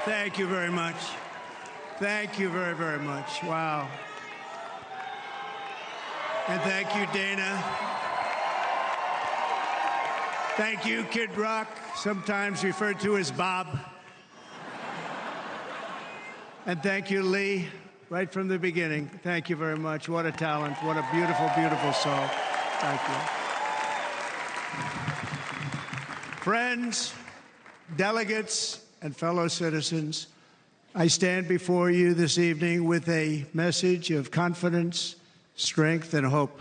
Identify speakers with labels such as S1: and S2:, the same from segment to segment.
S1: Thank you very much. Thank you very, very much. Wow. And thank you, Dana. Thank you, Kid Rock, sometimes referred to as Bob. And thank you, Lee, right from the beginning. Thank you very much. What a talent. What a beautiful, beautiful soul. Thank you. Friends, delegates, and fellow citizens, I stand before you this evening with a message of confidence, strength, and hope.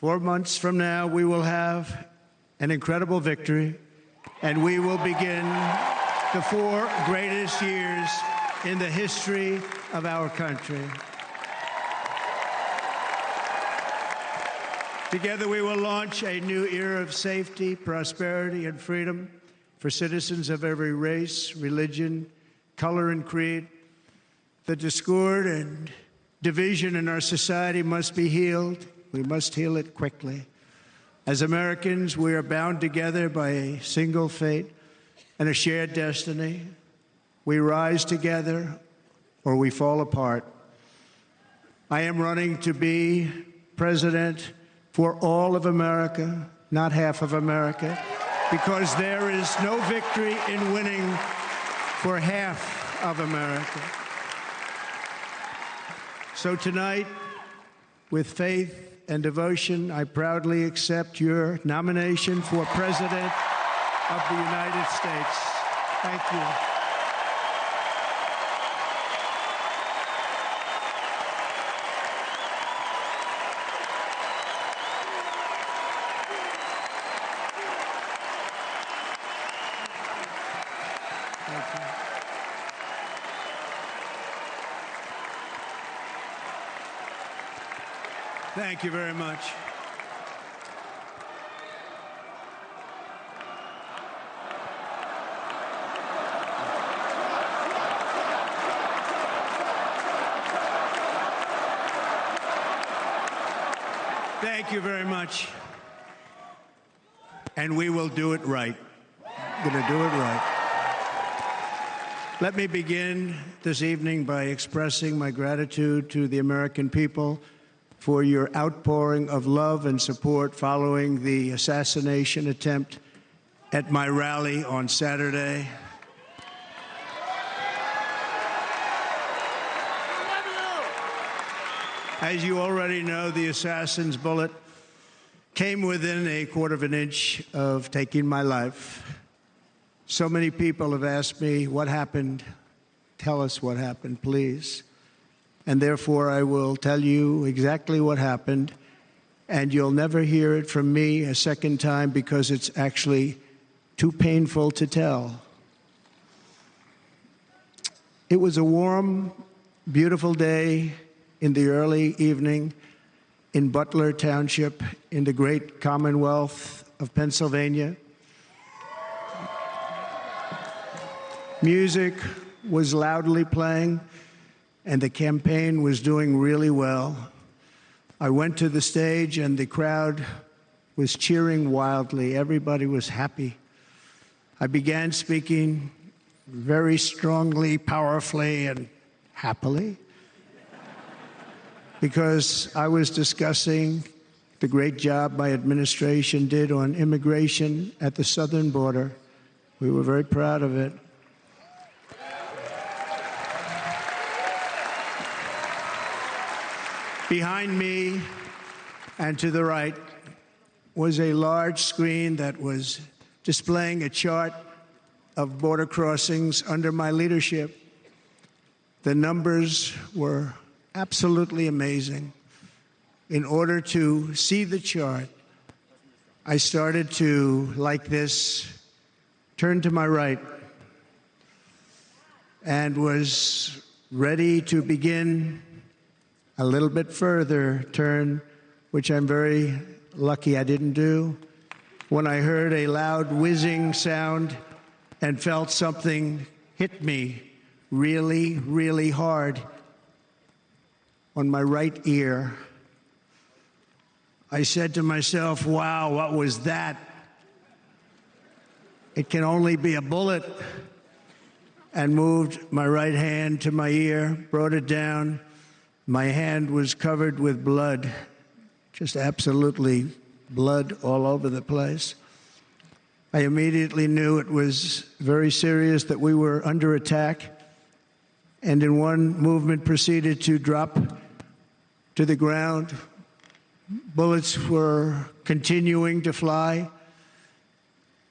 S1: 4 months from now, we will have an incredible victory, and we will begin the 4 greatest years in the history of our country. Together, we will launch a new era of safety, prosperity, and freedom for citizens of every race, religion, color, and creed. The discord and division in our society must be healed. We must heal it quickly. As Americans, we are bound together by a single fate and a shared destiny. We rise together or we fall apart. I am running to be president for all of America, not half of America, because there is no victory in winning for half of America. So tonight, with faith and devotion, I proudly accept your nomination for President of the United States. Thank you. Thank you very much. Thank you very much. And we will do it right. We're going to do it right. Let me begin this evening by expressing my gratitude to the American people for your outpouring of love and support following the assassination attempt at my rally on Saturday. As you already know, the assassin's bullet came within a quarter of an inch of taking my life. So many people have asked me, what happened? Tell us what happened, please. And therefore, I will tell you exactly what happened, and you'll never hear it from me a second time because it's actually too painful to tell. It was a warm, beautiful day in the early evening in Butler Township in the great Commonwealth of Pennsylvania. Music was loudly playing, and the campaign was doing really well. I went to the stage, and the crowd was cheering wildly. Everybody was happy. I began speaking very strongly, powerfully, and happily, because I was discussing the great job my administration did on immigration at the southern border. We were very proud of it. Behind me and to the right was a large screen that was displaying a chart of border crossings under my leadership. The numbers were absolutely amazing. In order to see the chart, I started to, like this, turn to my right and was ready to begin a little bit further turn, which I'm very lucky I didn't do, when I heard a loud whizzing sound and felt something hit me really, really hard on my right ear. I said to myself, wow, what was that? It can only be a bullet. and moved my right hand to my ear, brought it down. My hand was covered with blood, just absolutely blood all over the place. I immediately knew it was very serious, that we were under attack, and in one movement proceeded to drop to the ground. Bullets were continuing to fly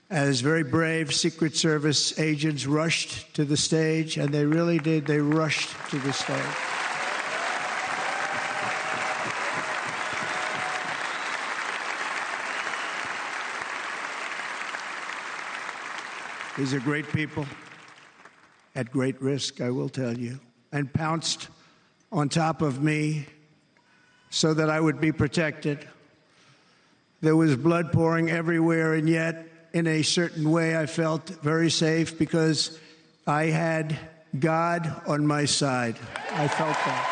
S1: as very brave Secret Service agents rushed to the stage, and they really did. They rushed to the stage. These are great people at great risk, I will tell you, and pounced on top of me so that I would be protected. There was blood pouring everywhere, and yet, in a certain way, I felt very safe because I had God on my side. I felt that.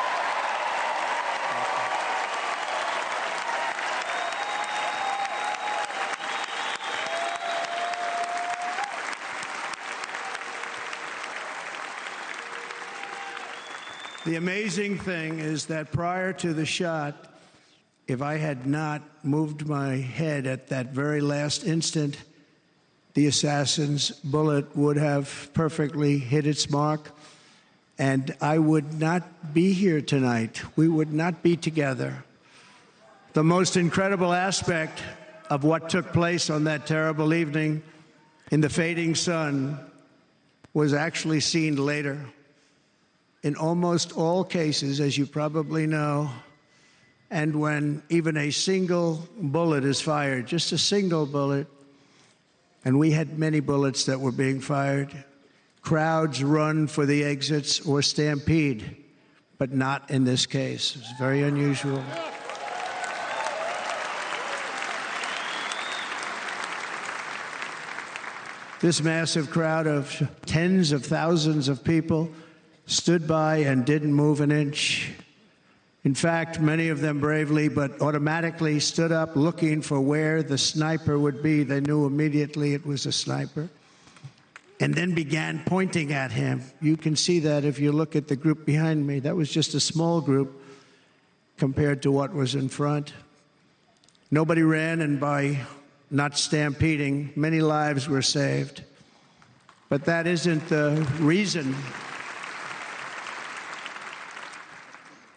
S1: The amazing thing is that prior to the shot, if I had not moved my head at that very last instant, the assassin's bullet would have perfectly hit its mark, and I would not be here tonight. We would not be together. The most incredible aspect of what took place on that terrible evening in the fading sun was actually seen later. In almost all cases, as you probably know, and when even a single bullet is fired, just a single bullet, and we had many bullets that were being fired, crowds run for the exits or stampede, but not in this case. It's very unusual. This massive crowd of tens of thousands of people stood by and didn't move an inch. In fact, many of them bravely but automatically stood up looking for where the sniper would be. They knew immediately it was a sniper, and then began pointing at him. You can see that if you look at the group behind me. That was just a small group compared to what was in front. Nobody ran, and by not stampeding, many lives were saved. But that isn't the reason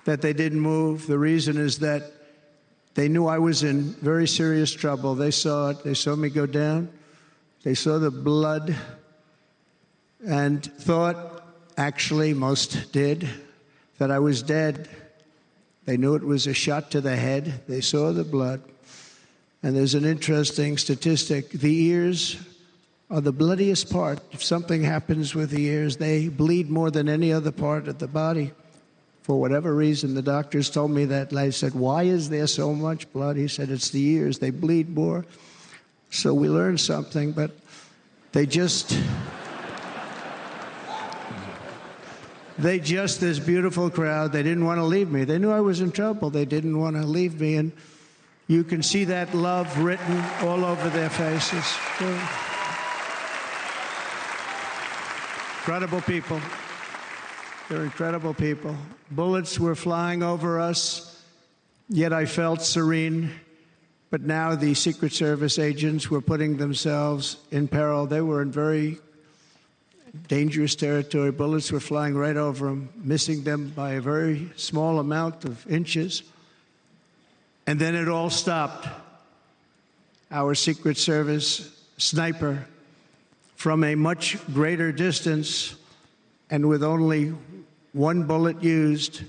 S1: that they didn't move. The reason is that they knew I was in very serious trouble. They saw it. They saw me go down. They saw the blood and thought, actually most did, that I was dead. They knew it was a shot to the head. They saw the blood. And there's an interesting statistic. The ears are the bloodiest part. If something happens with the ears, they bleed more than any other part of the body. For whatever reason, the doctors told me that. And I said, why is there so much blood? He said, it's the ears. They bleed more. So we learned something, but they just, this beautiful crowd, they didn't want to leave me. They knew I was in trouble. They didn't want to leave me. And you can see that love written all over their faces. Incredible people. They're incredible people. Bullets were flying over us, yet I felt serene. But now the Secret Service agents were putting themselves in peril. They were in very dangerous territory. Bullets were flying right over them, missing them by a very small amount of inches. And then it all stopped. Our Secret Service sniper, from a much greater distance and with only one bullet used,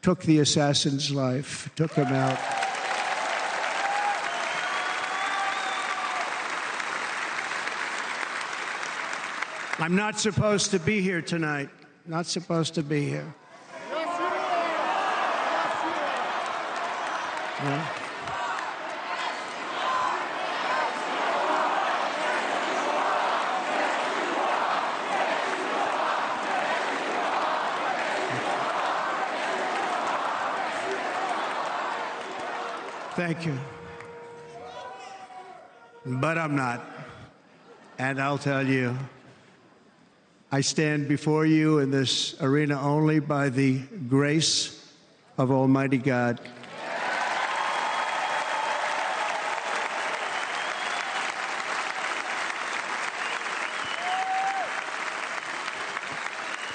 S1: took the assassin's life, took him out. I'm not supposed to be here tonight. Not supposed to be here. Yeah. Thank you. But I'm not. And I'll tell you, I stand before you in this arena only by the grace of Almighty God.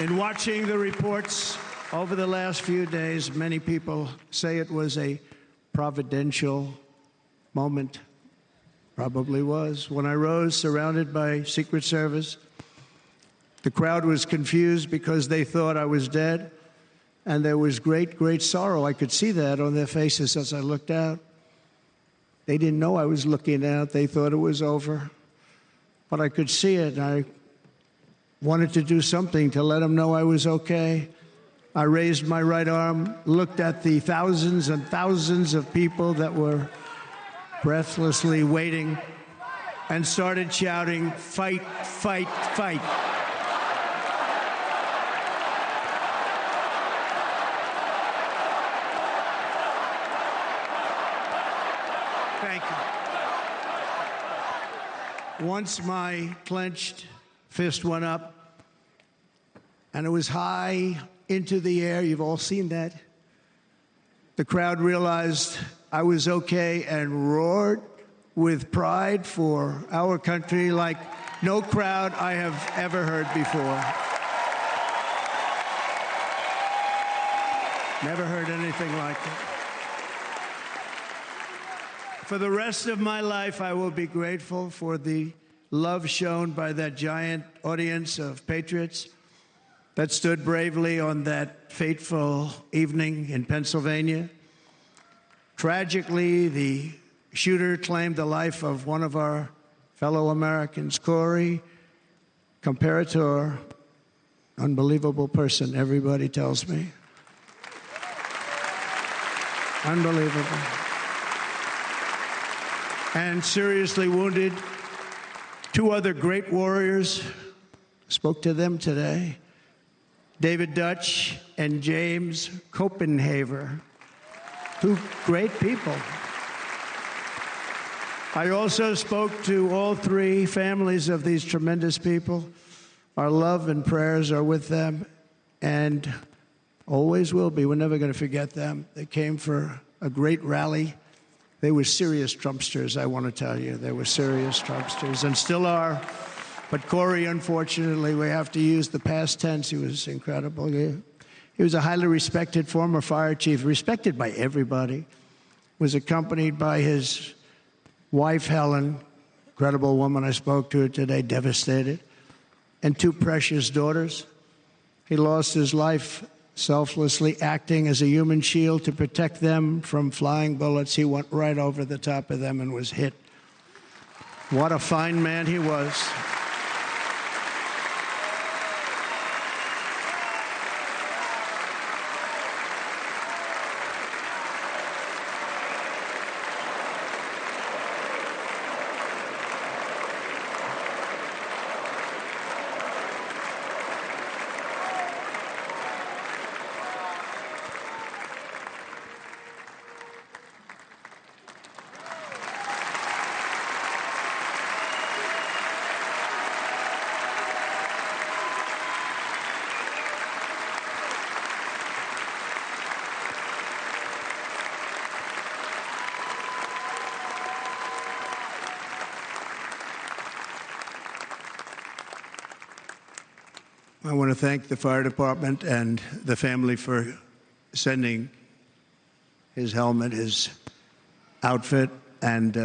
S1: In watching the reports over the last few days, many people say it was a providential moment. Probably was. When I rose, surrounded by Secret Service, the crowd was confused because they thought I was dead, and there was great, great sorrow. I could see that on their faces as I looked out. They didn't know I was looking out. They thought it was over. But I could see it, and I wanted to do something to let them know I was okay. I raised my right arm, looked at the thousands and thousands of people that were breathlessly waiting, and started shouting, "Fight, fight, fight." Thank you. Once my clenched fist went up, and it was high into the air. You've all seen that. The crowd realized I was okay and roared with pride for our country like no crowd I have ever heard before. Never heard anything like it. For the rest of my life, I will be grateful for the love shown by that giant audience of patriots that stood bravely on that fateful evening in Pennsylvania. Tragically, the shooter claimed the life of one of our fellow Americans, Corey, comparator, unbelievable person, everybody tells me. Unbelievable. And seriously wounded. Two other great warriors, spoke to them today, David Dutch and James Copenhaver. Two great people. I also spoke to all three families of these tremendous people. Our love and prayers are with them, and always will be. We're never going to forget them. They came for a great rally. They were serious Trumpsters, I want to tell you. They were serious Trumpsters, and still are. But Corey, unfortunately, we have to use the past tense. He was incredible. He was a highly respected former fire chief, respected by everybody. Was accompanied by his wife, Helen, incredible woman. I spoke to her today, devastated, and two precious daughters. He lost his life selflessly acting as a human shield to protect them from flying bullets. He went right over the top of them and was hit. What a fine man he was. I want to thank the fire department and the family for sending his helmet, his outfit, and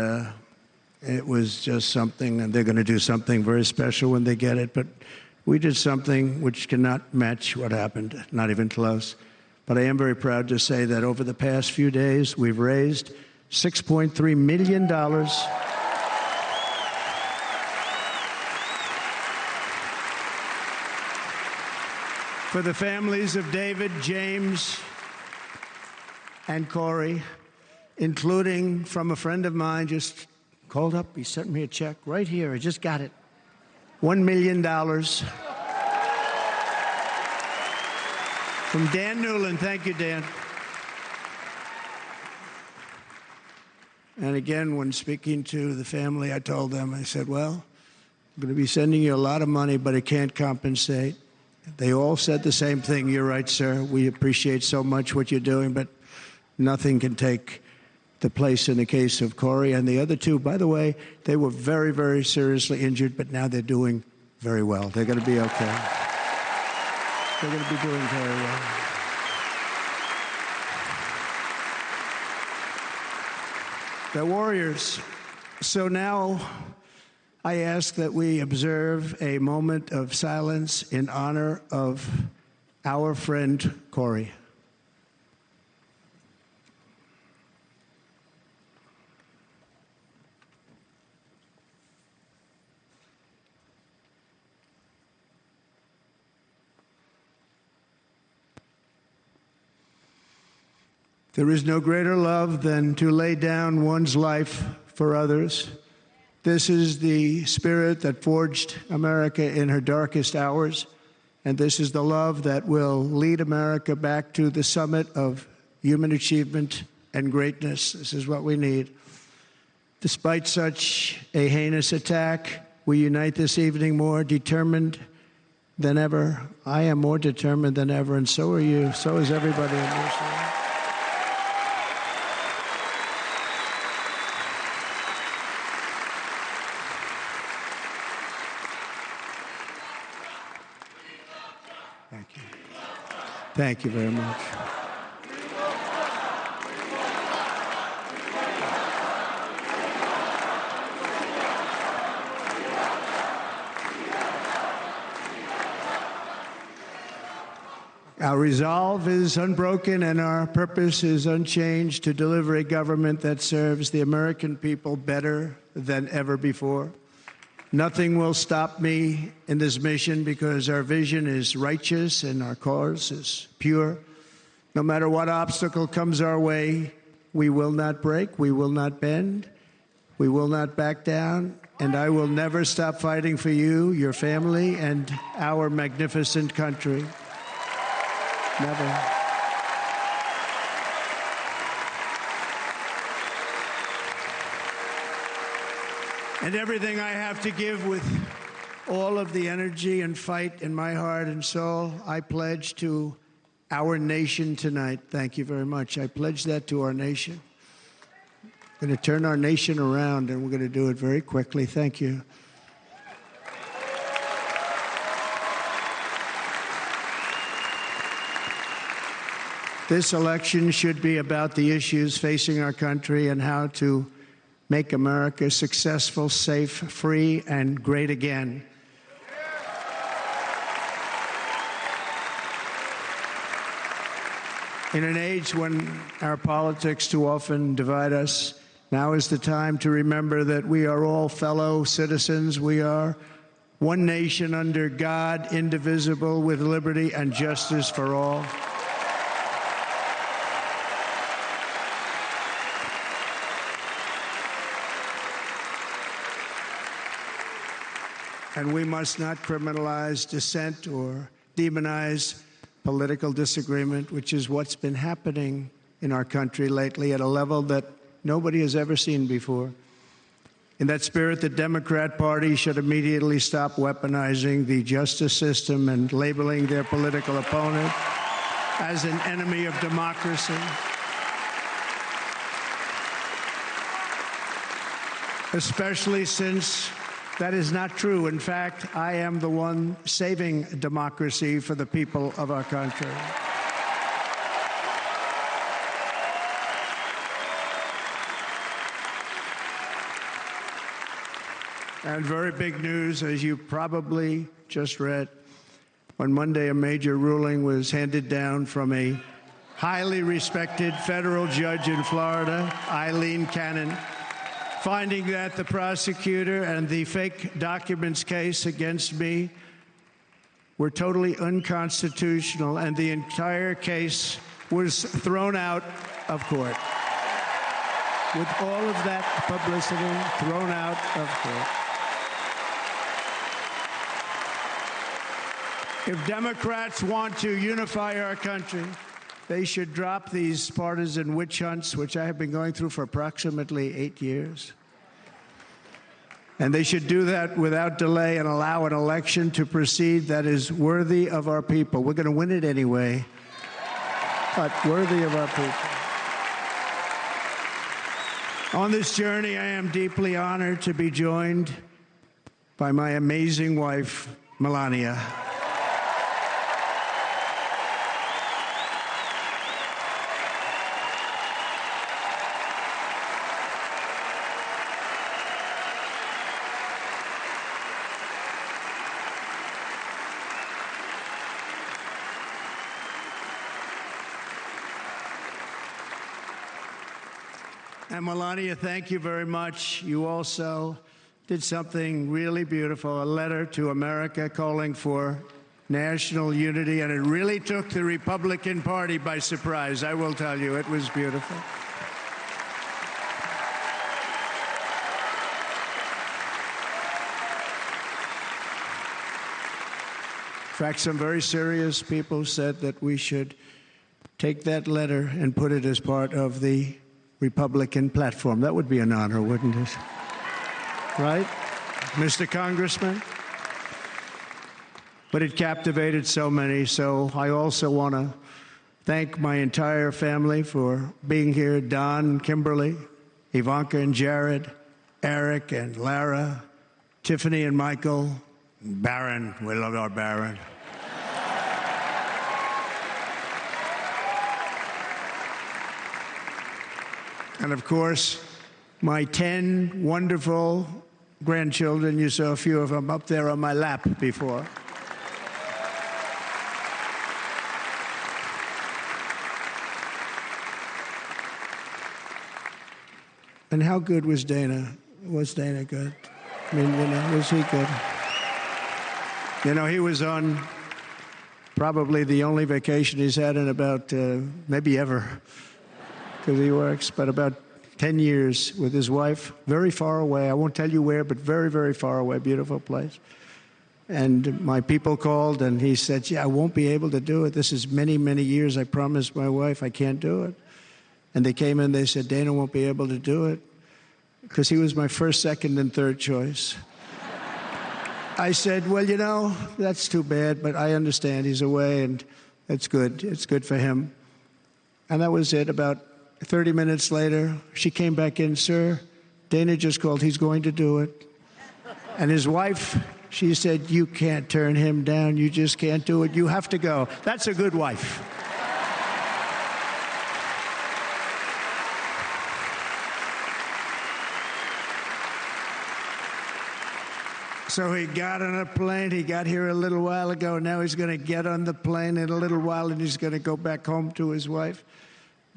S1: it was just something, and they're going to do something very special when they get it. But we did something which cannot match what happened, not even close. But I am very proud to say that over the past few days, we've raised $6.3 million for the families of David, James, and Corey, including from a friend of mine, just called up. He sent me a check right here. I just got it. $1 million from Dan Newland. Thank you, Dan. And again, when speaking to the family, I told them, I said, well, I'm going to be sending you a lot of money, but it can't compensate. They all said the same thing. You're right, sir. We appreciate so much what you're doing, but nothing can take the place in the case of Corey. And the other two, by the way, they were very, very seriously injured, but now they're doing very well. They're going to be okay. They're going to be doing very well. They're warriors. So now I ask that we observe a moment of silence in honor of our friend Corey. There is no greater love than to lay down one's life for others. This is the spirit that forged America in her darkest hours, and this is the love that will lead America back to the summit of human achievement and greatness. This is what we need. Despite such a heinous attack, we unite this evening more determined than ever. I am more determined than ever, and so are you. So is everybody in this room. Thank you very much. Our resolve is unbroken and our purpose is unchanged to deliver a government that serves the American people better than ever before. Nothing will stop me in this mission because our vision is righteous and our cause is pure. No matter what obstacle comes our way, we will not break, we will not bend, we will not back down, and I will never stop fighting for you, your family, and our magnificent country. Never. And everything I have to give with all of the energy and fight in my heart and soul, I pledge to our nation tonight. Thank you very much. I pledge that to our nation. We're going to turn our nation around, and we're going to do it very quickly. Thank you. This election should be about the issues facing our country and how to make America successful, safe, free, and great again. In an age when our politics too often divide us, now is the time to remember that we are all fellow citizens. We are one nation under God, indivisible, with liberty and justice for all. And we must not criminalize dissent or demonize political disagreement, which is what's been happening in our country lately at a level that nobody has ever seen before. In that spirit, the Democrat Party should immediately stop weaponizing the justice system and labeling their political opponent as an enemy of democracy. Especially since that is not true. In fact, I am the one saving democracy for the people of our country. And very big news, as you probably just read, on Monday a major ruling was handed down from a highly respected federal judge in Florida, Eileen Cannon, finding that the prosecutor and the fake documents case against me were totally unconstitutional, and the entire case was thrown out of court. With all of that publicity, thrown out of court. If Democrats want to unify our country, they should drop these partisan witch hunts, which I have been going through for approximately 8 years. And they should do that without delay and allow an election to proceed that is worthy of our people. We're going to win it anyway, but worthy of our people. On this journey, I am deeply honored to be joined by my amazing wife, Melania. And Melania, thank you very much. You also did something really beautiful, a letter to America calling for national unity, and it really took the Republican Party by surprise. I will tell you, it was beautiful. In fact, some very serious people said that we should take that letter and put it as part of the Republican platform. That would be an honor, wouldn't it? Right, Mr. Congressman? But it captivated so many, so I also want to thank my entire family for being here. Don, Kimberly, Ivanka and Jared, Eric and Lara, Tiffany and Michael, Barron. We love our Barron. And of course, my 10 wonderful grandchildren. You saw a few of them up there on my lap before. And how good was Dana? Was Dana good? I mean, was he good? He was on probably the only vacation he's had in about, maybe ever, because he works, but about 10 years with his wife, very far away. I won't tell you where, but very, very far away, beautiful place. And my people called, and he said, I won't be able to do it. This is many, many years. I promised my wife I can't do it. And they came in, they said, Dana won't be able to do it, because he was my first, second, and third choice. I said, well, that's too bad, but I understand he's away, and it's good. It's good for him. And that was it. About 30 minutes later, she came back in, sir, Dana just called, he's going to do it. And his wife, she said, you can't turn him down, you just can't do it, you have to go. That's a good wife. So he got on a plane, he got here a little while ago, now he's going to get on the plane in a little while and he's going to go back home to his wife.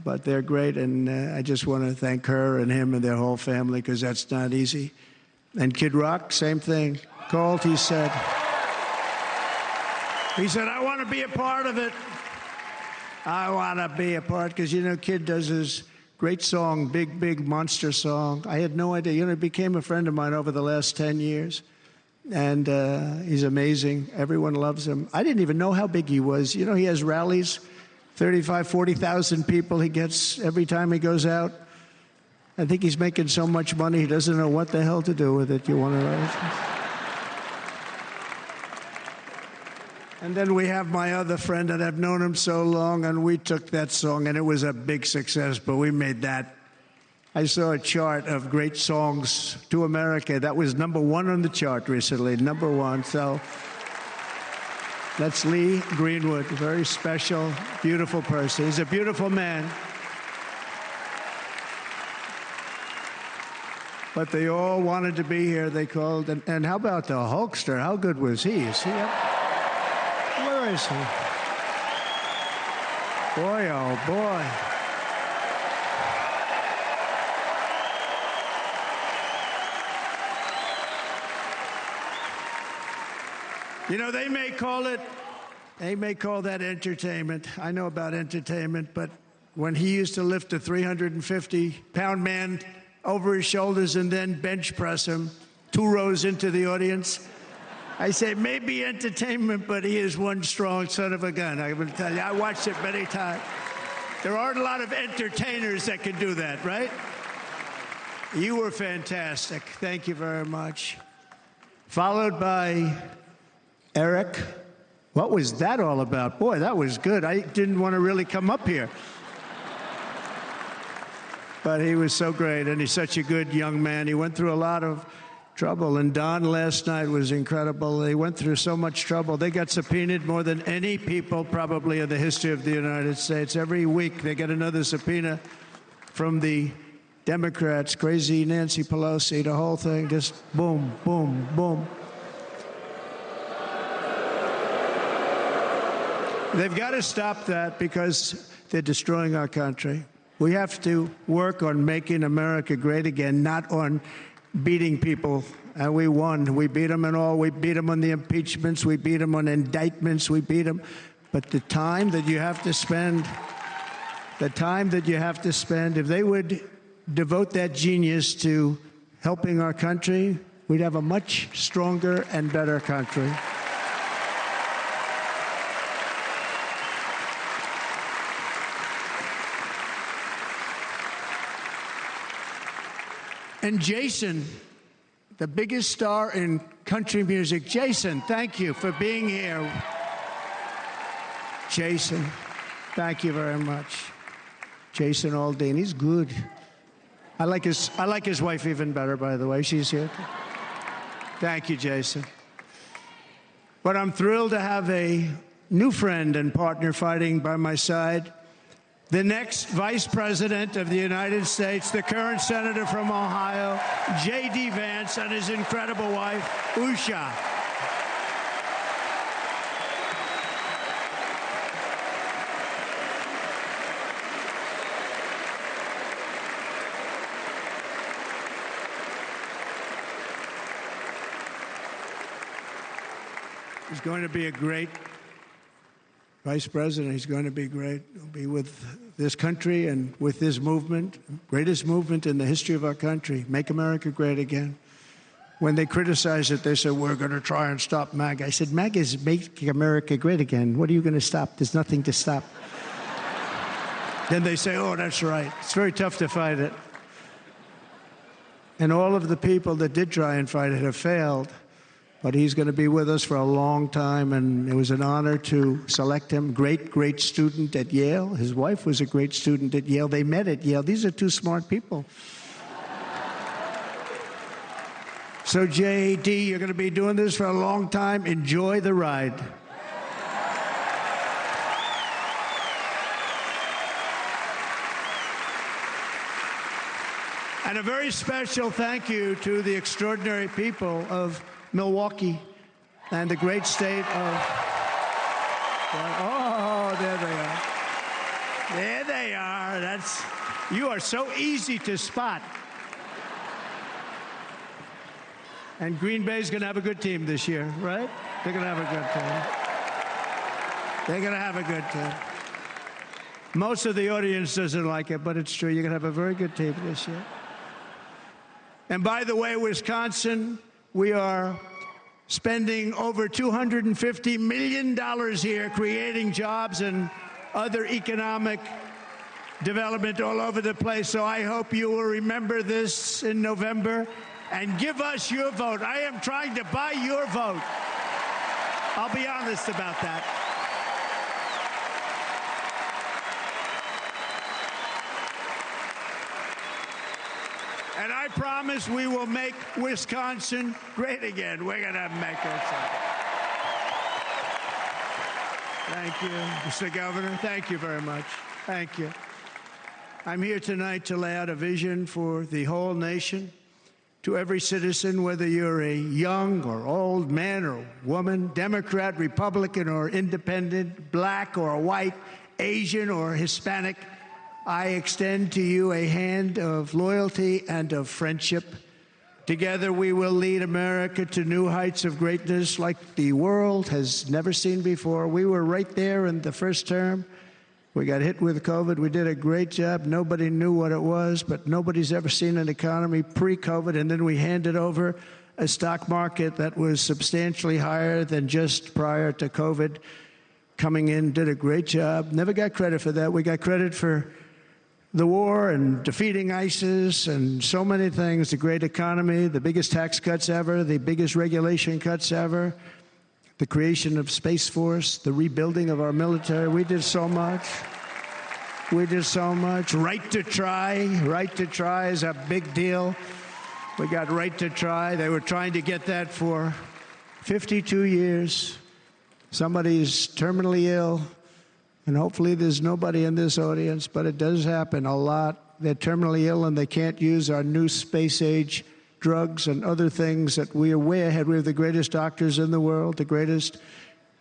S1: But they're great, and I just want to thank her and him and their whole family, because that's not easy. And Kid Rock, same thing. Called, he said, I want to be a part of it. I want to be a part, because, Kid does his great song, Big, Big Monster song. I had no idea. He became a friend of mine over the last 10 years. And he's amazing. Everyone loves him. I didn't even know how big he was. He has rallies. 35, 40,000 people he gets every time he goes out. I think he's making so much money, he doesn't know what the hell to do with it. You want to know? And then we have my other friend, and I've known him so long, and we took that song, and it was a big success, but we made that. I saw a chart of great songs to America. That was #1 on the chart recently, #1. So that's Lee Greenwood, a very special, beautiful person. He's a beautiful man. But they all wanted to be here. They called. And how about the Hulkster? How good was he? Is he up? Where is he? Boy, oh boy. They may call that entertainment. I know about entertainment, but when he used to lift a 350-pound man over his shoulders and then bench press him 2 rows into the audience, I say maybe entertainment, but he is one strong son of a gun. I will tell you, I watched it many times. There aren't a lot of entertainers that can do that, right? You were fantastic. Thank you very much. Followed by Eric. What was that all about? Boy, that was good. I didn't want to really come up here. But he was so great, and he's such a good young man. He went through a lot of trouble, and Don last night was incredible. They went through so much trouble. They got subpoenaed more than any people probably in the history of the United States. Every week they get another subpoena from the Democrats, crazy Nancy Pelosi, the whole thing, just boom, boom, boom. They've got to stop that because they're destroying our country. We have to work on making America great again, not on beating people. And we won. We beat them and all. We beat them on the impeachments. We beat them on indictments. We beat them. But the time that you have to spend, if they would devote that genius to helping our country, we'd have a much stronger and better country. And Jason, the biggest star in country music. Jason, thank you for being here. Jason, thank you very much. Jason Aldean, he's good. I like his wife even better, by the way. She's here. Thank you, Jason. But I'm thrilled to have a new friend and partner fighting by my side. The next Vice President of the United States, the current Senator from Ohio, JD Vance, and his incredible wife, Usha. He's going to be a great Vice President. He's going to be great. He'll be with this country and with this movement, greatest movement in the history of our country, Make America Great Again. When they criticized it, they said, we're going to try and stop MAGA. I said, MAGA is Make America Great Again. What are you going to stop? There's nothing to stop. Then they say, oh, that's right. It's very tough to fight it. And all of the people that did try and fight it have failed. But he's going to be with us for a long time, and it was an honor to select him. Great, great student at Yale. His wife was a great student at Yale. They met at Yale. These are two smart people. So, JD, you're going to be doing this for a long time. Enjoy the ride. And a very special thank you to the extraordinary people of Milwaukee and the great state of... Oh, there they are. There they are. You are so easy to spot. And Green Bay's going to have a good team this year, right? They're going to have a good team. They're going to have a good team. Most of the audience doesn't like it, but it's true. You're going to have a very good team this year. And by the way, Wisconsin, we are spending over $250 million here, creating jobs and other economic development all over the place. So I hope you will remember this in November and give us your vote. I am trying to buy your vote. I'll be honest about that. And I promise we will make Wisconsin great again. We're going to make it. Thank you, Mr. Governor. Thank you very much. Thank you. I'm here tonight to lay out a vision for the whole nation. To every citizen, whether you're a young or old man or woman, Democrat, Republican, or independent, black or white, Asian or Hispanic, I extend to you a hand of loyalty and of friendship. Together we will lead America to new heights of greatness like the world has never seen before. We were right there in the first term. We got hit with COVID. We did a great job. Nobody knew what it was, but nobody's ever seen an economy pre-COVID. And then we handed over a stock market that was substantially higher than just prior to COVID. Coming in, did a great job. Never got credit for that. We got credit for the war and defeating ISIS and so many things, the great economy, the biggest tax cuts ever, the biggest regulation cuts ever, the creation of Space Force, the rebuilding of our military. We did so much. We did so much. Right to try. Right to try is a big deal. We got right to try. They were trying to get that for 52 years. Somebody's terminally ill, and hopefully there's nobody in this audience, but it does happen a lot. They're terminally ill and they can't use our new space-age drugs and other things that we are way ahead. We have the greatest doctors in the world, the greatest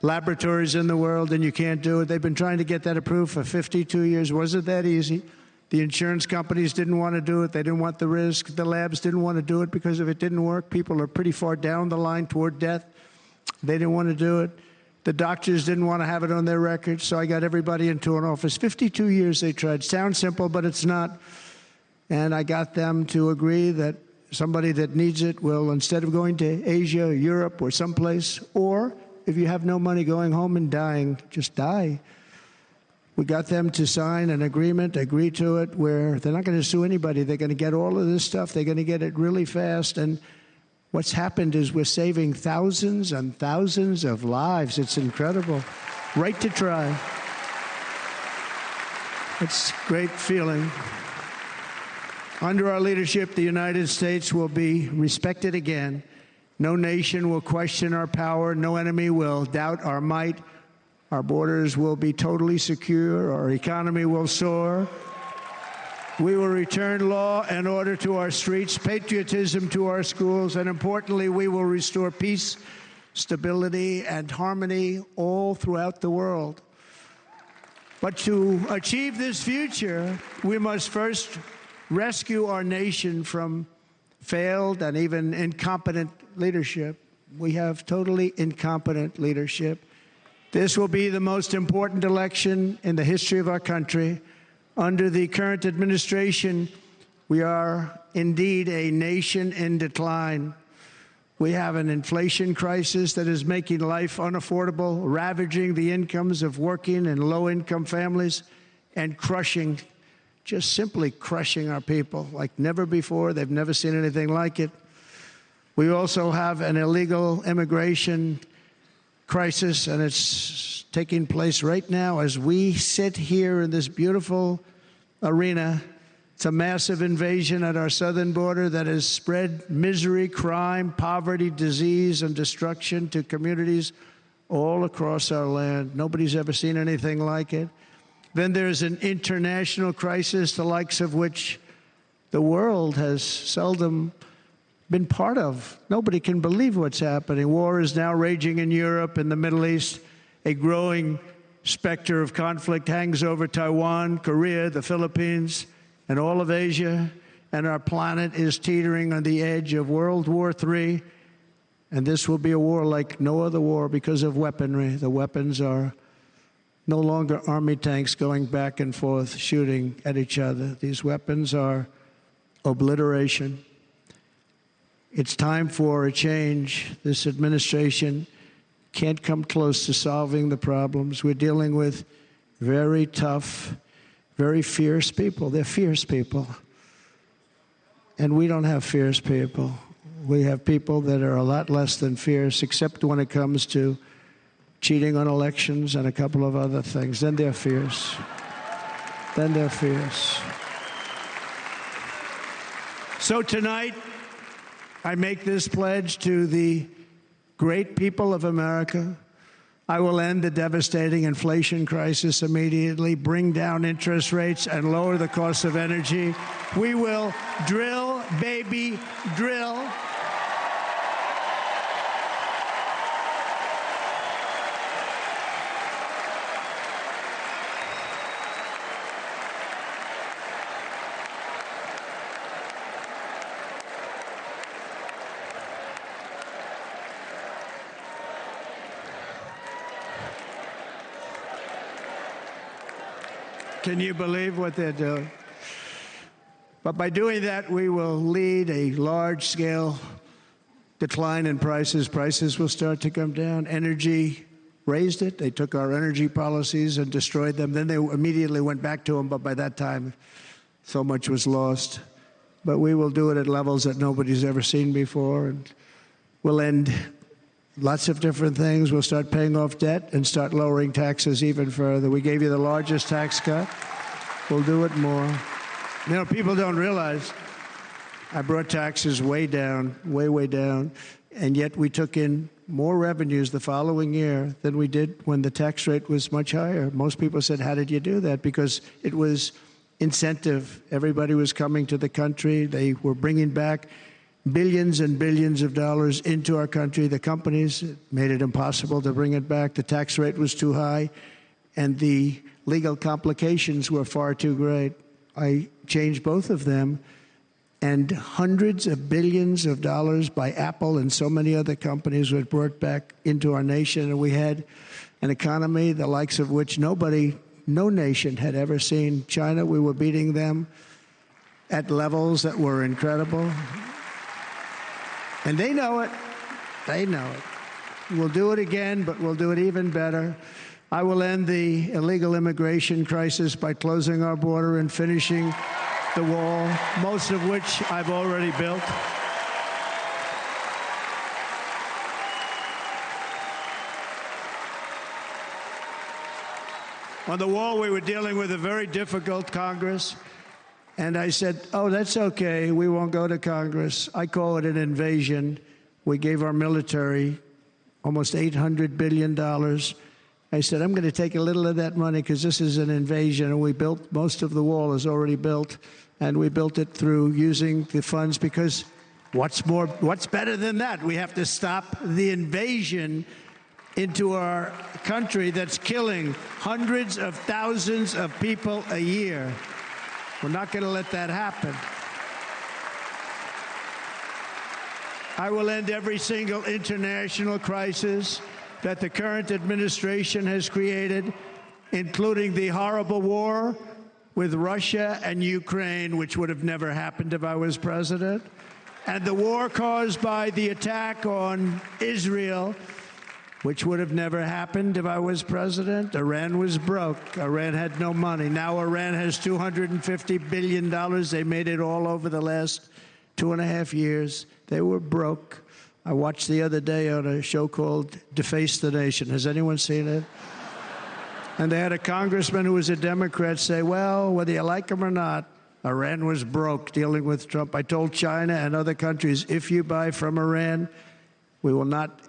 S1: laboratories in the world, and you can't do it. They've been trying to get that approved for 52 years. Wasn't that easy? The insurance companies didn't want to do it. They didn't want the risk. The labs didn't want to do it because if it didn't work, people are pretty far down the line toward death. They didn't want to do it. The doctors didn't want to have it on their records, so I got everybody into an office. 52 years they tried. Sounds simple, but it's not. And I got them to agree that somebody that needs it will, instead of going to Asia or Europe or someplace, or if you have no money, going home and dying, just die. We got them to sign an agreement, agree to it, where they're not going to sue anybody. They're going to get all of this stuff. They're going to get it really fast. And what's happened is we're saving thousands and thousands of lives. It's incredible. Right to try. It's a great feeling. Under our leadership, the United States will be respected again. No nation will question our power. No enemy will doubt our might. Our borders will be totally secure. Our economy will soar. We will return law and order to our streets, patriotism to our schools, and importantly, we will restore peace, stability, and harmony all throughout the world. But to achieve this future, we must first rescue our nation from failed and even incompetent leadership. We have totally incompetent leadership. This will be the most important election in the history of our country. Under the current administration, we are indeed a nation in decline. We have an inflation crisis that is making life unaffordable, ravaging the incomes of working and low-income families, and crushing, just simply crushing our people like never before. They've never seen anything like it. We also have an illegal immigration crisis, and it's taking place right now as we sit here in this beautiful arena. It's a massive invasion at our southern border that has spread misery, crime, poverty, disease, and destruction to communities all across our land. Nobody's ever seen anything like it. Then there's an international crisis, the likes of which the world has seldom been part of. Nobody can believe what's happening. War is now raging in Europe and the Middle East. A growing specter of conflict hangs over Taiwan, Korea, the Philippines, and all of Asia. And our planet is teetering on the edge of World War III. And this will be a war like no other war because of weaponry. The weapons are no longer army tanks going back and forth shooting at each other. These weapons are obliteration. It's time for a change. This administration can't come close to solving the problems. We're dealing with very tough, very fierce people. They're fierce people. And we don't have fierce people. We have people that are a lot less than fierce, except when it comes to cheating on elections and a couple of other things. Then they're fierce. Then they're fierce. So tonight, I make this pledge to the great people of America. I will end the devastating inflation crisis immediately, bring down interest rates, and lower the cost of energy. We will drill, baby, drill. Can you believe what they're doing? But by doing that, we will lead a large-scale decline in prices. Prices will start to come down. Energy raised it. They took our energy policies and destroyed them. Then they immediately went back to them, but by that time, So much was lost. But we will do it at levels that nobody's ever seen before. And we'll end lots of different things. We'll start paying off debt and start lowering taxes even further. We gave you the largest tax cut. We'll do it more. You know, people don't realize I brought taxes way down, way down, and yet we took in more revenues the following year than we did when the tax rate was much higher. Most people said, how did you do that? Because it was incentive. Everybody was coming to the country. They were bringing back billions and billions of dollars into our country. The companies made it impossible to bring it back. The tax rate was too high, and the legal complications were far too great. I changed both of them, and hundreds of billions of dollars by Apple and so many other companies were brought back into our nation, and we had an economy the likes of which no nation had ever seen. China, we were beating them at levels that were incredible. And they know it. They know it. We'll do it again, but we'll do it even better. I will end the illegal immigration crisis by closing our border and finishing the wall, most of which I've already built. On the wall, we were dealing with a very difficult Congress. And I said, oh, that's okay. We won't go to Congress. I call it an invasion. We gave our military almost $800 billion. I said, I'm going to take a little of that money because this is an invasion. And we built, most of the wall is already built. And we built it through using the funds because what's better than that? We have to stop the invasion into our country that's killing hundreds of thousands of people a year. We're not going to let that happen. I will end every single international crisis that the current administration has created, including the horrible war with Russia and Ukraine, which would have never happened if I was president, and the war caused by the attack on Israel, which would have never happened if I was president. Iran was broke. Iran had no money. Now Iran has $250 billion. They made it all over the last 2.5 years. They were broke. I watched the other day on a show called Deface the Nation. Has anyone seen it? And they had a congressman who was a Democrat say, well, whether you like him or not, Iran was broke dealing with Trump. I told China and other countries, if you buy from Iran, we will not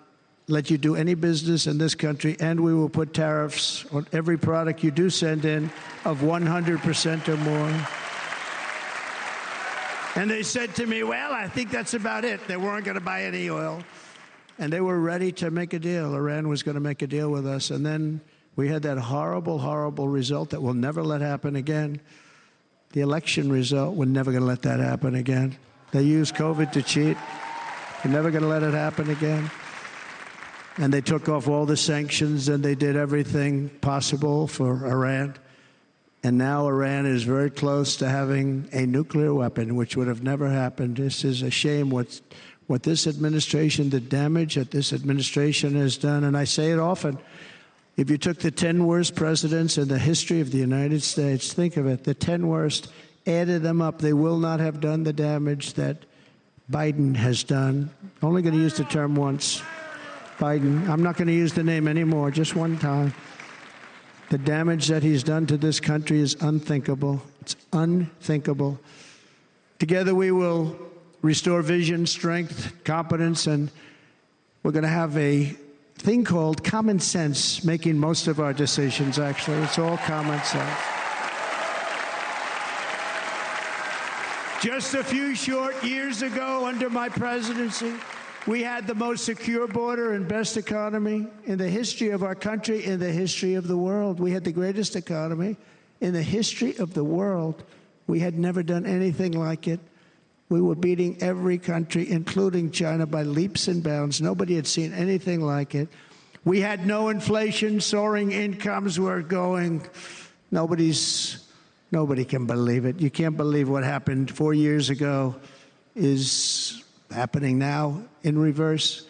S1: let you do any business in this country, and we will put tariffs on every product you do send in of 100% or more. And they said to me, well, I think that's about it. They weren't going to buy any oil. And they were ready to make a deal. Iran was going to make a deal with us. And then we had that horrible, horrible result that we'll never let happen again. The election result, we're never going to let that happen again. They used COVID to cheat. We're never going to let it happen again. And they took off all the sanctions, and they did everything possible for Iran. And now Iran is very close to having a nuclear weapon, which would have never happened. This is a shame what this administration, the damage that this administration has done. And I say it often, if you took the 10 worst presidents in the history of the United States, think of it, the 10 worst, added them up, they will not have done the damage that Biden has done. Only going to use the term once. Biden, I'm not going to use the name anymore, just one time. The damage that he's done to this country is unthinkable. It's unthinkable. Together we will restore vision, strength, competence, and we're going to have a thing called common sense making most of our decisions, actually. It's all common sense. Just a few short years ago, under my presidency, we had the most secure border and best economy in the history of our country, in the history of the world. We had the greatest economy in the history of the world. We had never done anything like it. We were beating every country, including China, by leaps and bounds. Nobody had seen anything like it. We had no inflation, soaring incomes were going. Nobody can believe it. You can't believe what happened 4 years ago is happening now in reverse.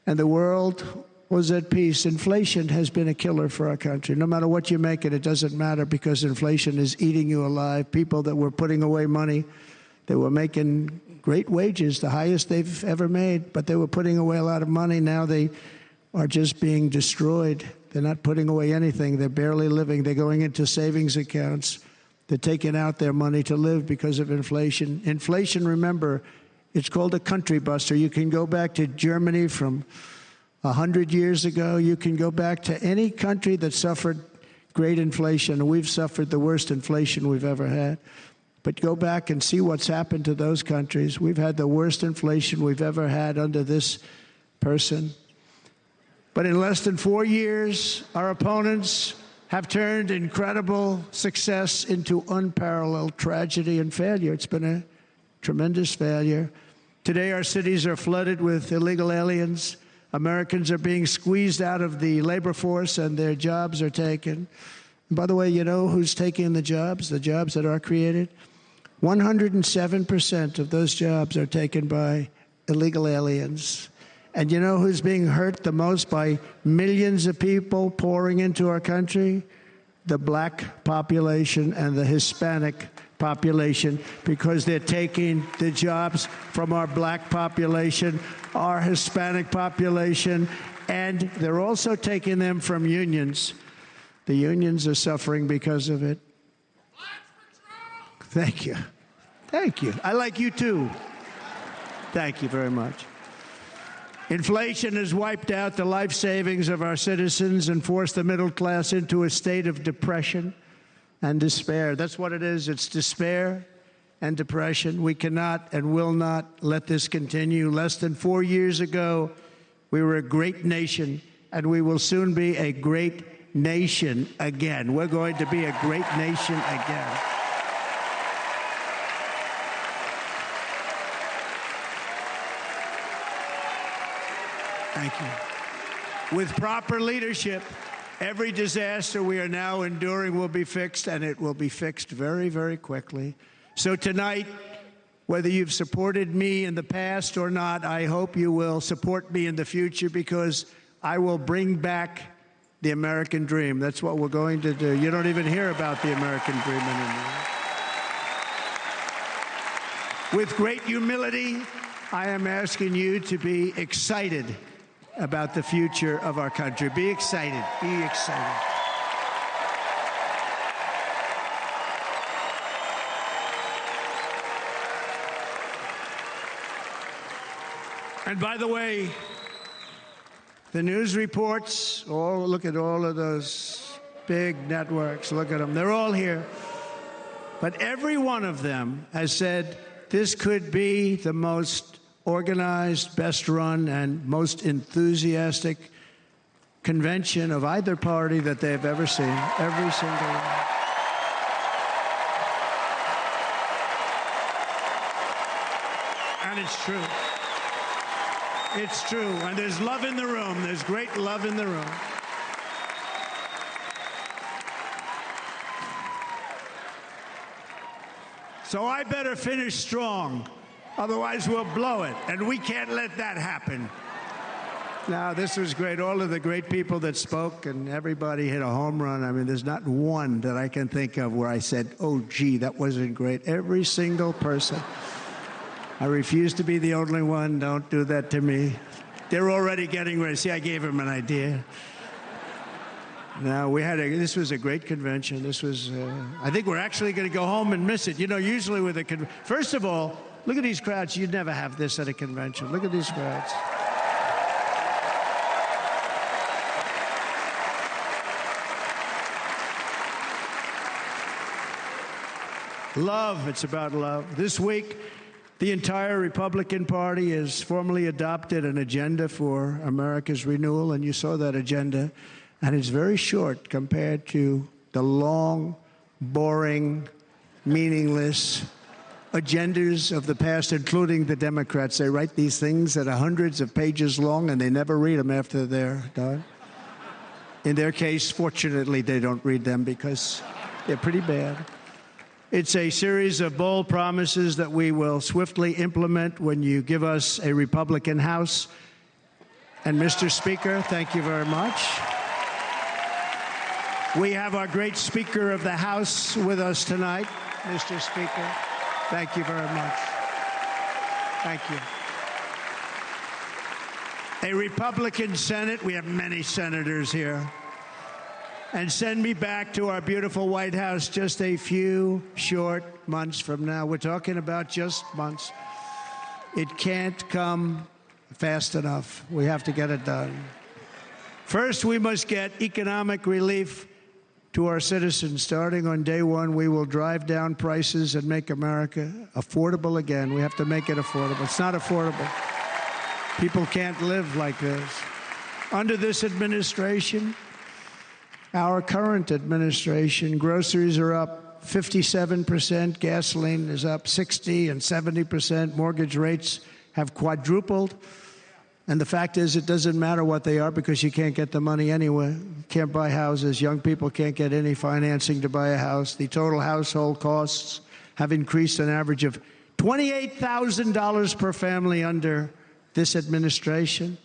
S1: And the world was at peace. Inflation has been a killer for our country. No matter what you make it doesn't matter, because inflation is eating you alive. People that were putting away money, they were making great wages, the highest they've ever made, but they were putting away a lot of money. Now they are just being destroyed. They're not putting away anything. They're barely living. They're going into savings accounts. They're taking out their money to live because of inflation. Inflation, remember, it's called a country buster. You can go back to Germany from 100 years ago. You can go back to any country that suffered great inflation. We've suffered the worst inflation we've ever had. But go back and see what's happened to those countries. We've had the worst inflation we've ever had under this person. But in less than 4 years, our opponents have turned incredible success into unparalleled tragedy and failure. It's been a tremendous failure. Today, our cities are flooded with illegal aliens. Americans are being squeezed out of the labor force, and their jobs are taken. And by the way, you know who's taking the jobs that are created? 107% of those jobs are taken by illegal aliens. And you know who's being hurt the most by millions of people pouring into our country? The black population and the Hispanic population, because they're taking the jobs from our black population, our Hispanic population, and they're also taking them from unions. The unions are suffering because of it. Thank you. Thank you. I like you too. Thank you very much. Inflation has wiped out the life savings of our citizens and forced the middle class into a state of depression and despair. That's what it is. It's despair and depression. We cannot and will not let this continue. Less than 4 years ago, we were a great nation, and we will soon be a great nation again. We're going to be a great nation again. Thank you. With proper leadership, every disaster we are now enduring will be fixed, and it will be fixed very, very quickly. So tonight, whether you've supported me in the past or not, I hope you will support me in the future, because I will bring back the American dream. That's what we're going to do. You don't even hear about the American dream anymore. With great humility, I am asking you to be excited about the future of our country. Be excited. Be excited. And by the way, the news reports, look at all of those big networks. Look at them. They're all here. But every one of them has said this could be the most organized, best run, and most enthusiastic convention of either party that they've ever seen. Every single one. And it's true. It's true. And there's love in the room. There's great love in the room. So I better finish strong. Otherwise, we'll blow it, and we can't let that happen. Now, this was great. All of the great people that spoke, and everybody hit a home run. I mean, there's not one that I can think of where I said, oh, gee, that wasn't great. Every single person. I refuse to be the only one. Don't do that to me. They're already getting ready. See, I gave them an idea. Now, this was a great convention. This was, I think we're actually going to go home and miss it. You know, usually with a first of all, look at these crowds. You'd never have this at a convention. Look at these crowds. Love. It's about love. This week, the entire Republican Party has formally adopted an agenda for America's renewal, and you saw that agenda. And it's very short compared to the long, boring, meaningless agendas of the past, including the Democrats. They write these things that are hundreds of pages long, and they never read them after they're done. In their case, fortunately, they don't read them because they're pretty bad. It's a series of bold promises that we will swiftly implement when you give us a Republican House And Mr. Speaker, thank you very much. We have our great Speaker of the House with us tonight. Mr. Speaker, thank you very much. Thank you. A Republican Senate, we have many senators here, and send me back to our beautiful White House just a few short months from now. We're talking about just months. It can't come fast enough. We have to get it done. First, we must get economic relief to our citizens. Starting on day one, we will drive down prices and make America affordable again. We have to make it affordable. It's not affordable. People can't live like this. Under this administration, our current administration, groceries are up 57%, gasoline is up 60 and 70%, mortgage rates have quadrupled. And the fact is, it doesn't matter what they are because you can't get the money anyway. You can't buy houses. Young people can't get any financing to buy a house. The total household costs have increased an average of $28,000 per family under this administration.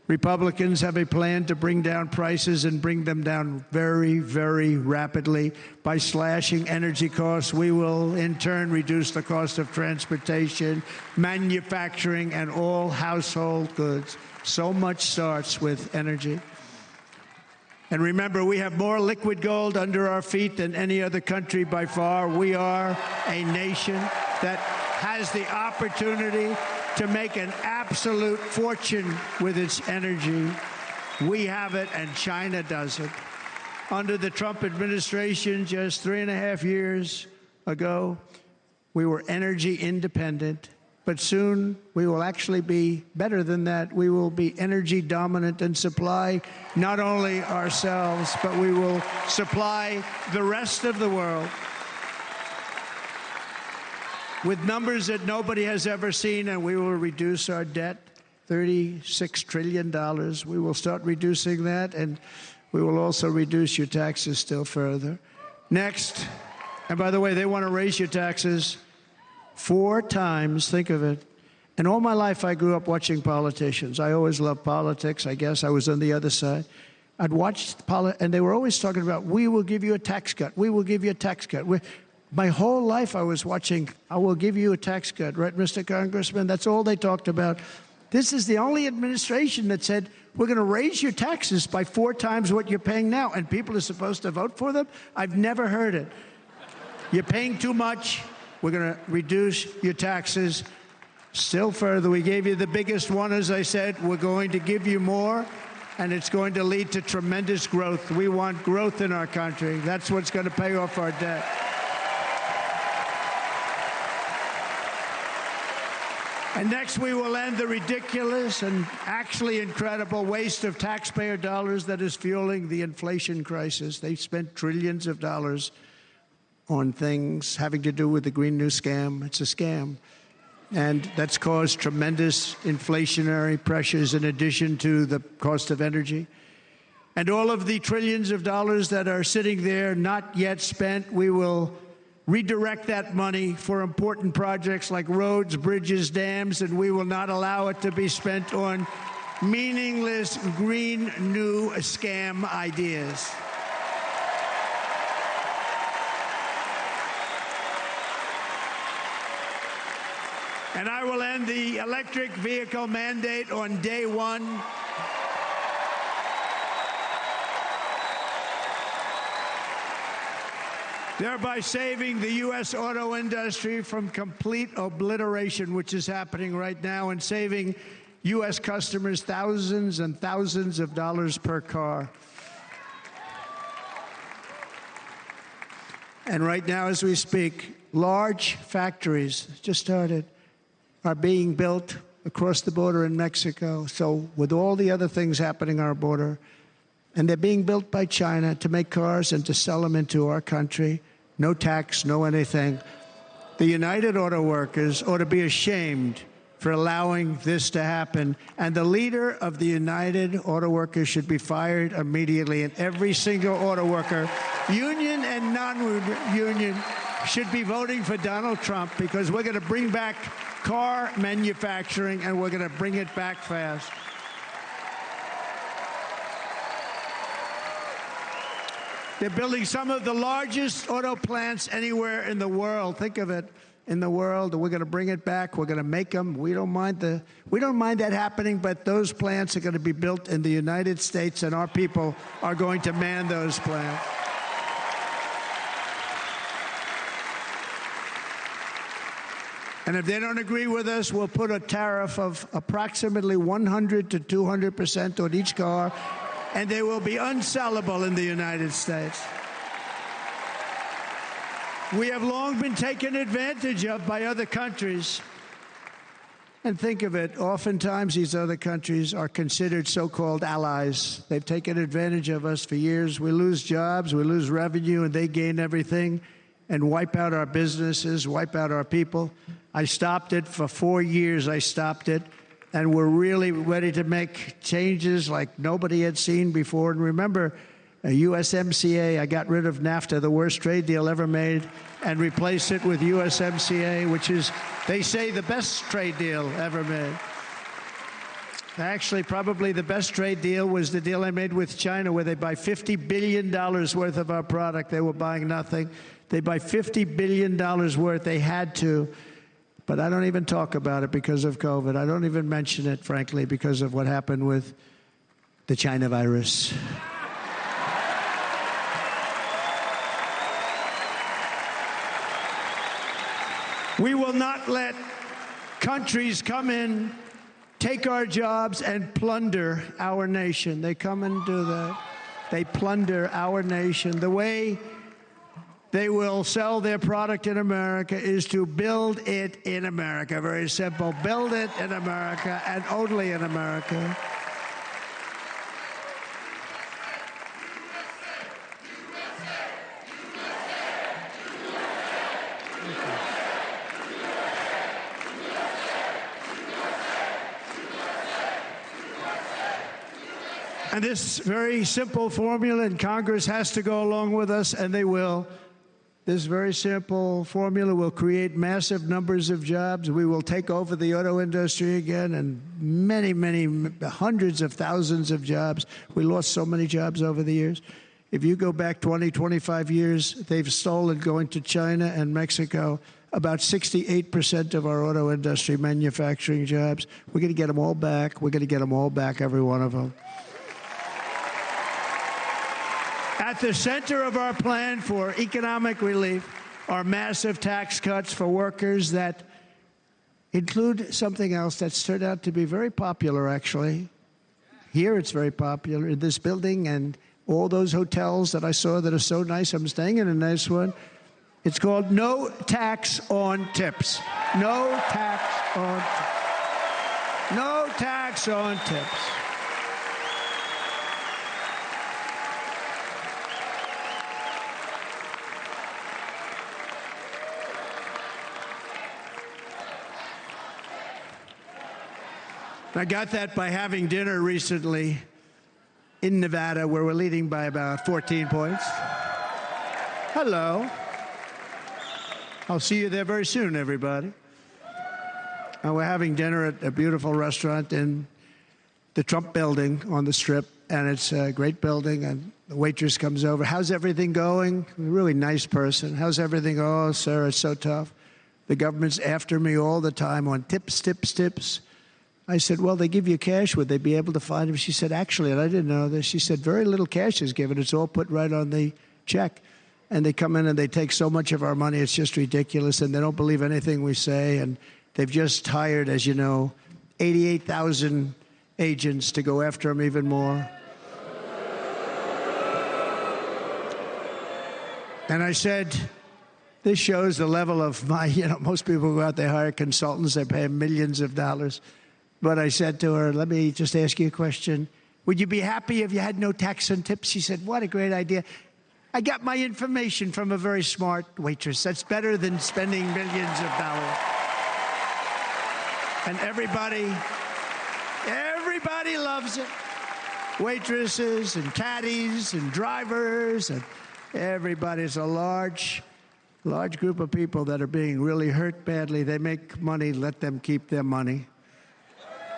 S1: Republicans have a plan to bring down prices and bring them down very, very rapidly. By slashing energy costs, we will in turn reduce the cost of transportation, manufacturing, and all household goods. So much starts with energy. And remember, we have more liquid gold under our feet than any other country by far. We are a nation that has the opportunity to make an absolute fortune with its energy. We have it, and China doesn't. Under the Trump administration, just 3.5 years ago, we were energy independent. But soon, we will actually be better than that. We will be energy dominant and supply not only ourselves, but we will supply the rest of the world with numbers that nobody has ever seen, and we will reduce our debt, $36 trillion. We will start reducing that, and we will also reduce your taxes still further. Next, and by the way, they want to raise your taxes 4 times, think of it. And all my life, I grew up watching politicians. I always loved politics. I guess I was on the other side. I'd watch and they were always talking about, we will give you a tax cut. We will give you a tax cut. My whole life I was watching, I will give you a tax cut, right, Mr. Congressman? That's all they talked about. This is the only administration that said, we're going to raise your taxes by 4 times what you're paying now, and people are supposed to vote for them? I've never heard it. You're paying too much. We're going to reduce your taxes still further. We gave you the biggest one, as I said. We're going to give you more, and it's going to lead to tremendous growth. We want growth in our country. That's what's going to pay off our debt. And next, we will end the ridiculous and actually incredible waste of taxpayer dollars that is fueling the inflation crisis. They've spent trillions of dollars on things having to do with the Green New Scam. It's a scam. And that's caused tremendous inflationary pressures in addition to the cost of energy. And all of the trillions of dollars that are sitting there not yet spent, we will redirect that money for important projects like roads, bridges, dams, and we will not allow it to be spent on meaningless Green New Scam ideas. And I will end the electric vehicle mandate on day one. Thereby saving the U.S. auto industry from complete obliteration, which is happening right now, and saving U.S. customers thousands and thousands of dollars per car. And right now, as we speak, large factories just started are being built across the border in Mexico. So with all the other things happening on our border, and they're being built by China to make cars and to sell them into our country. No tax, no anything. The United Auto Workers ought to be ashamed for allowing this to happen. And the leader of the United Auto Workers should be fired immediately. And every single auto worker, union and non-union, should be voting for Donald Trump, because we're going to bring back car manufacturing, and we're going to bring it back fast. They're building some of the largest auto plants anywhere in the world. Think of it, in the world. We're going to bring it back. We're going to make them. We don't mind that happening, but those plants are going to be built in the United States, and our people are going to man those plants. And if they don't agree with us, we'll put a tariff of approximately 100 to 200% on each car, and they will be unsellable in the United States. We have long been taken advantage of by other countries. And think of it, oftentimes these other countries are considered so-called allies. They've taken advantage of us for years. We lose jobs, we lose revenue, and they gain everything and wipe out our businesses, wipe out our people. I stopped it for 4 years. I stopped it. And we're really ready to make changes like nobody had seen before. And remember, USMCA, I got rid of NAFTA, the worst trade deal ever made, and replaced it with USMCA, which is, they say, the best trade deal ever made. Actually, probably the best trade deal was the deal I made with China, where they buy $50 billion worth of our product. They were buying nothing. They buy $50 billion worth. They had to. But I don't even talk about it because of COVID. I don't even mention it, frankly, because of what happened with the China virus. We will not let countries come in, take our jobs, and plunder our nation. They come and do that. They plunder our nation. The way they will sell their product in America is to build it in America. Very simple. Build it in America and only in America. And this very simple formula, and Congress has to go along with us, and they will. This very simple formula will create massive numbers of jobs. We will take over the auto industry again, and many, many hundreds of thousands of jobs. We lost so many jobs over the years. If you go back 20, 25 years, they've stolen, going to China and Mexico, about 68% of our auto industry manufacturing jobs. We're going to get them all back. We're going to get them all back, every one of them. At the center of our plan for economic relief are massive tax cuts for workers that include something else that's turned out to be very popular, actually. Here it's very popular, in this building and all those hotels that I saw that are so nice. I'm staying in a nice one. It's called no tax on tips. No tax on tips. No tax on tips. I got that by having dinner recently in Nevada, where we're leading by about 14 points. Hello. I'll see you there very soon, everybody. And we're having dinner at a beautiful restaurant in the Trump building on the Strip, and it's a great building, and the waitress comes over. How's everything going? A really nice person. How's everything? Oh, sir, it's so tough. The government's after me all the time on tips, tips, tips. I said, well, they give you cash. Would they be able to find him? She said, actually, and I didn't know this, she said, very little cash is given. It's all put right on the check. And they come in and they take so much of our money, it's just ridiculous. And they don't believe anything we say. And they've just hired, as you know, 88,000 agents to go after them even more. And I said, this shows the level of my, most people go out, they hire consultants, they pay millions of dollars. But I said to her, let me just ask you a question. Would you be happy if you had no tax on tips? She said, what a great idea. I got my information from a very smart waitress. That's better than spending millions of dollars. And everybody loves it. Waitresses and caddies and drivers and everybody. It's a large group of people that are being really hurt badly. They make money, let them keep their money.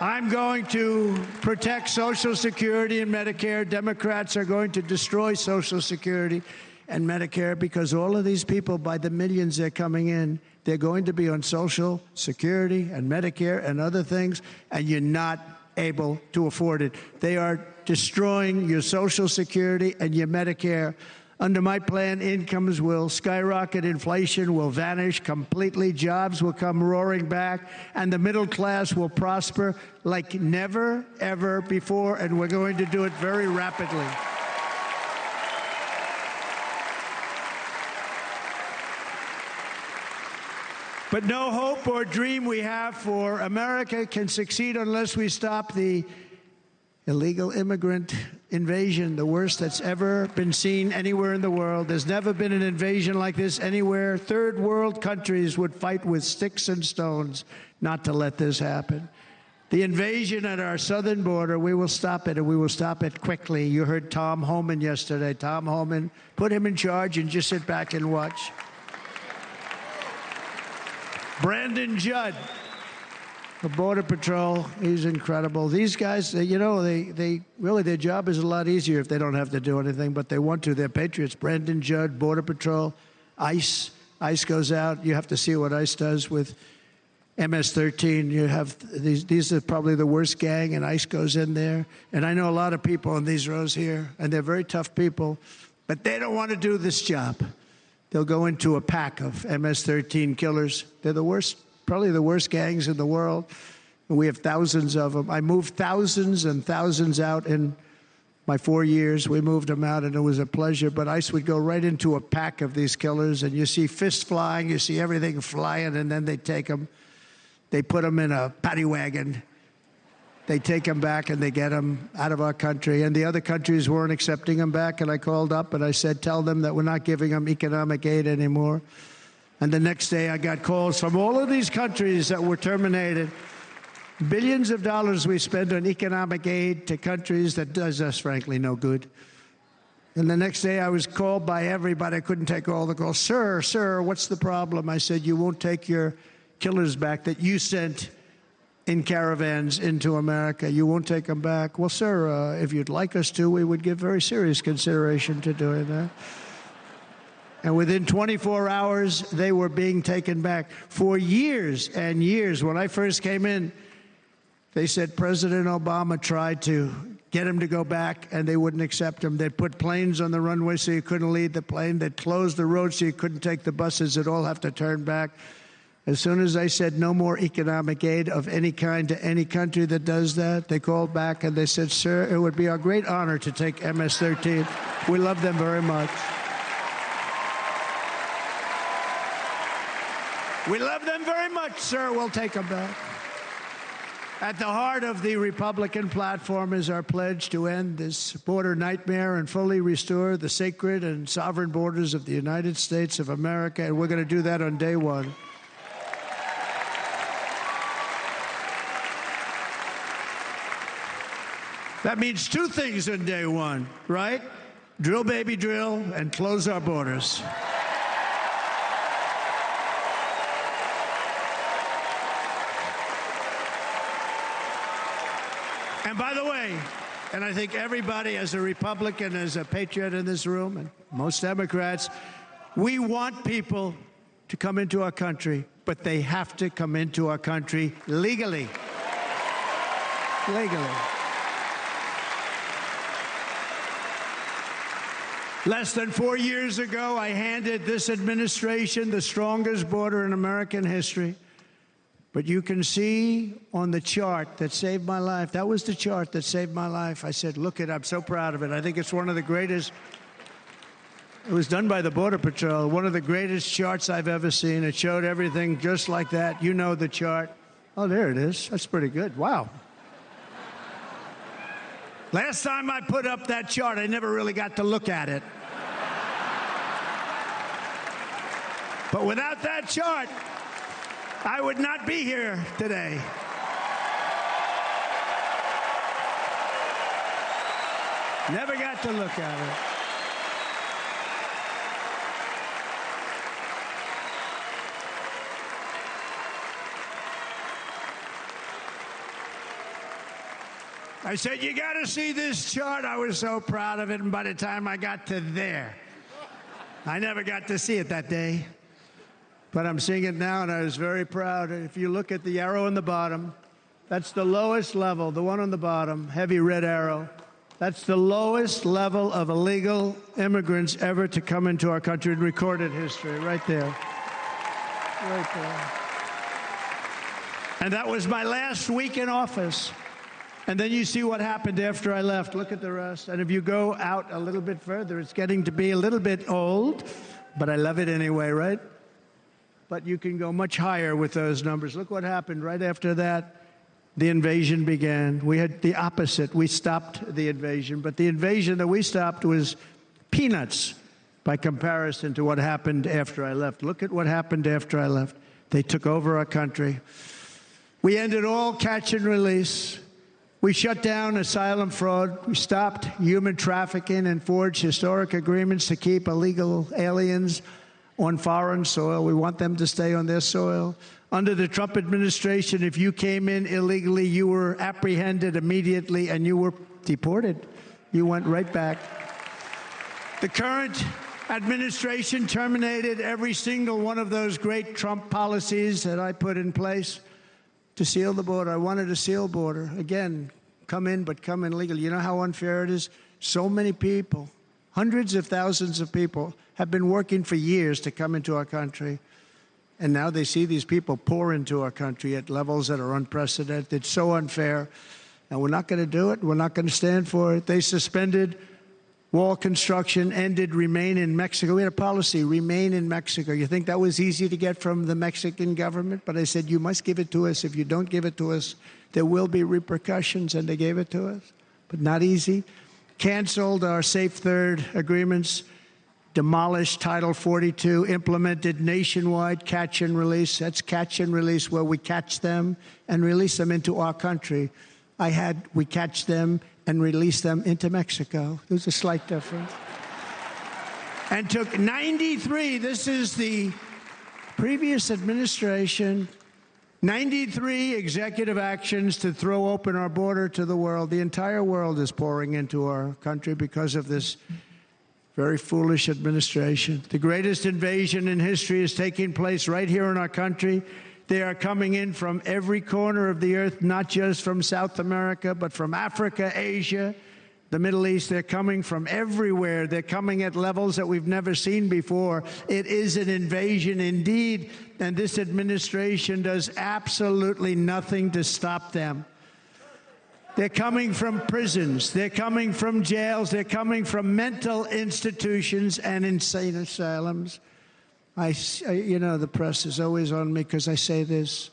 S1: I'm going to protect Social Security and Medicare. Democrats are going to destroy Social Security and Medicare because all of these people, by the millions they're coming in, they're going to be on Social Security and Medicare and other things, and you're not able to afford it. They are destroying your Social Security and your Medicare. Under my plan, incomes will skyrocket, inflation will vanish completely, jobs will come roaring back, and the middle class will prosper like never, ever before, and we're going to do it very rapidly. But no hope or dream we have for America can succeed unless we stop the illegal immigrant invasion, the worst that's ever been seen anywhere in the world. There's never been an invasion like this anywhere. Third world countries would fight with sticks and stones not to let this happen. The invasion at our southern border, we will stop it, and we will stop it quickly. You heard Tom Homan yesterday. Tom Homan, put him in charge and just sit back and watch. Brandon Judd, the Border Patrol, he's incredible. These guys, they really, their job is a lot easier if they don't have to do anything, but they want to. They're patriots. Brandon Judd, Border Patrol, ICE. ICE goes out. You have to see what ICE does with MS-13. You have these are probably the worst gang, and ICE goes in there. And I know a lot of people in these rows here, and they're very tough people, but they don't want to do this job. They'll go into a pack of MS-13 killers. They're the worst, probably the worst gangs in the world. And we have thousands of them. I moved thousands and thousands out in my 4 years. We moved them out, and it was a pleasure. But ICE would go right into a pack of these killers, and you see fists flying, you see everything flying, and then they take them. They put them in a paddy wagon. They take them back, and they get them out of our country. And the other countries weren't accepting them back, and I called up, and I said, tell them that we're not giving them economic aid anymore. And the next day, I got calls from all of these countries that were terminated. Billions of dollars we spend on economic aid to countries that does us, frankly, no good. And the next day, I was called by everybody. I couldn't take all the calls. Sir, what's the problem? I said, you won't take your killers back that you sent in caravans into America. You won't take them back. Well, sir, if you'd like us to, we would give very serious consideration to doing that. And within 24 hours, they were being taken back. For years and years, when I first came in, they said President Obama tried to get him to go back, and they wouldn't accept him. They'd put planes on the runway so you couldn't leave the plane. They'd close the road so you couldn't take the buses. They'd all have to turn back. As soon as I said no more economic aid of any kind to any country that does that, they called back and they said, sir, it would be our great honor to take MS-13. We love them very much. We love them very much, sir. We'll take them back. At the heart of the Republican platform is our pledge to end this border nightmare and fully restore the sacred and sovereign borders of the United States of America, and we're going to do that on day one. That means two things on day one, right? Drill, baby, drill, and close our borders. And by the way, and I think everybody as a Republican, as a patriot in this room, and most Democrats, we want people to come into our country, but they have to come into our country legally. Legally. Less than 4 years ago, I handed this administration the strongest border in American history. But you can see on the chart that saved my life, that was the chart that saved my life. I said, look it, I'm so proud of it. I think it's one of the greatest. It was done by the Border Patrol, one of the greatest charts I've ever seen. It showed everything just like that. You know the chart. Oh, there it is. That's pretty good. Wow. Last time I put up that chart, I never really got to look at it. But without that chart, I would not be here today. Never got to look at it. I said, you got to see this chart. I was so proud of it, and by the time I got to there, I never got to see it that day. But I'm seeing it now, and I was very proud. If you look at the arrow on the bottom, that's the lowest level, the one on the bottom, heavy red arrow. That's the lowest level of illegal immigrants ever to come into our country in recorded history, right there. Right there. And that was my last week in office. And then you see what happened after I left. Look at the rest. And if you go out a little bit further, it's getting to be a little bit old, but I love it anyway, right? But you can go much higher with those numbers. Look what happened right after that. The invasion began. We had the opposite. We stopped the invasion, but the invasion that we stopped was peanuts by comparison to what happened after I left. Look at what happened after I left. They took over our country. We ended all catch and release. We shut down asylum fraud. We stopped human trafficking and forged historic agreements to keep illegal aliens on foreign soil. We want them to stay on their soil. Under the Trump administration, if you came in illegally, you were apprehended immediately and you were deported. You went right back. The current administration terminated every single one of those great Trump policies that I put in place to seal the border. I wanted a sealed border. Again, come in, but come in legally. You know how unfair it is? So many people, hundreds of thousands of people, have been working for years to come into our country. And now they see these people pour into our country at levels that are unprecedented. It's so unfair. And we're not going to do it. We're not going to stand for it. They suspended wall construction, ended remain in Mexico. We had a policy, remain in Mexico. You think that was easy to get from the Mexican government? But I said, you must give it to us. If you don't give it to us, there will be repercussions. And they gave it to us. But not easy. Canceled our Safe Third agreements. Demolished Title 42, implemented nationwide catch and release. That's catch and release, where we catch them and release them into our country. We catch them and release them into Mexico. There's a slight difference. And took 93, this is the previous administration, 93 executive actions to throw open our border to the world. The entire world is pouring into our country because of this very foolish administration. The greatest invasion in history is taking place right here in our country. They are coming in from every corner of the earth, not just from South America, but from Africa, Asia, the Middle East. They're coming from everywhere. They're coming at levels that we've never seen before. It is an invasion indeed, and this administration does absolutely nothing to stop them. They're coming from prisons. They're coming from jails. They're coming from mental institutions and insane asylums. You know, the press is always on me because I say this.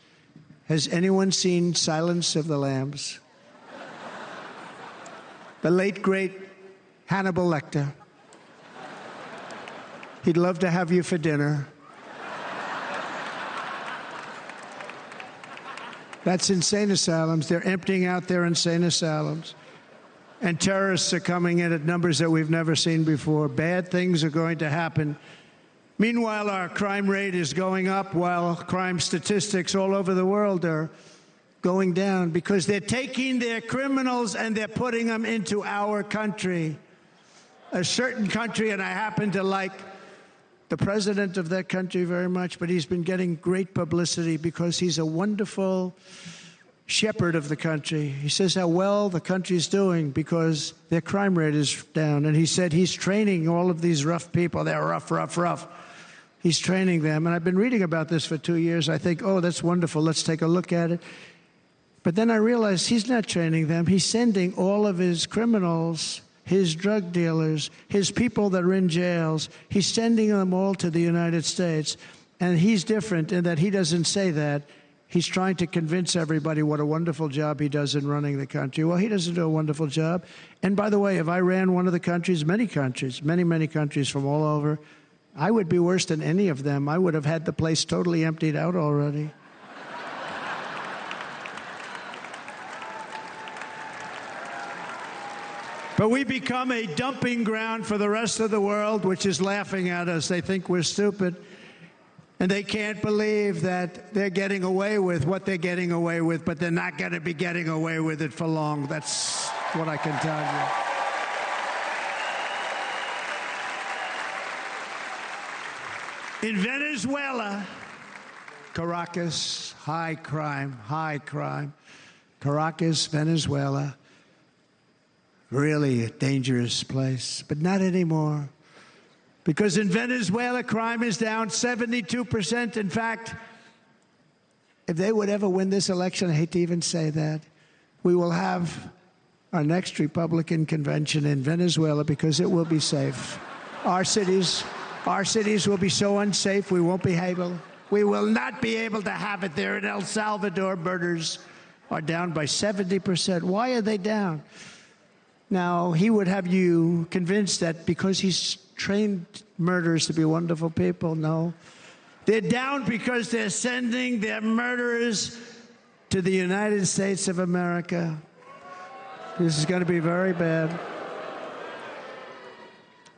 S1: Has anyone seen Silence of the Lambs? The late, great Hannibal Lecter. He'd love to have you for dinner. That's insane asylums. They're emptying out their insane asylums. And terrorists are coming in at numbers that we've never seen before. Bad things are going to happen. Meanwhile, our crime rate is going up, while crime statistics all over the world are going down, because they're taking their criminals and they're putting them into our country. A certain country, and I happen to like the president of that country very much, but he's been getting great publicity because he's a wonderful shepherd of the country. He says how well the country's doing because their crime rate is down. And he said he's training all of these rough people. They're rough. He's training them. And I've been reading about this for 2 years. I think, oh, that's wonderful. Let's take a look at it. But then I realized he's not training them. He's sending all of his criminals, his drug dealers, his people that are in jails, he's sending them all to the United States. And he's different in that he doesn't say that. He's trying to convince everybody what a wonderful job he does in running the country. Well, he doesn't do a wonderful job. And by the way, if I ran one of the countries, many countries from all over, I would be worse than any of them. I would have had the place totally emptied out already. But we become a dumping ground for the rest of the world, which is laughing at us. They think we're stupid. And they can't believe that they're getting away with what they're getting away with, but they're not going to be getting away with it for long. That's what I can tell you. In Venezuela, Caracas, high crime. Caracas, Venezuela, really a dangerous place, but not anymore. Because in Venezuela, crime is down 72%. In fact, if they would ever win this election, I hate to even say that, we will have our next Republican convention in Venezuela because it will be safe. Our cities will be so unsafe, we won't be able. We will not be able to have it there. In El Salvador, murders are down by 70%. Why are they down? Now, he would have you convinced that because he's trained murderers to be wonderful people. No. They're down because they're sending their murderers to the United States of America. This is going to be very bad.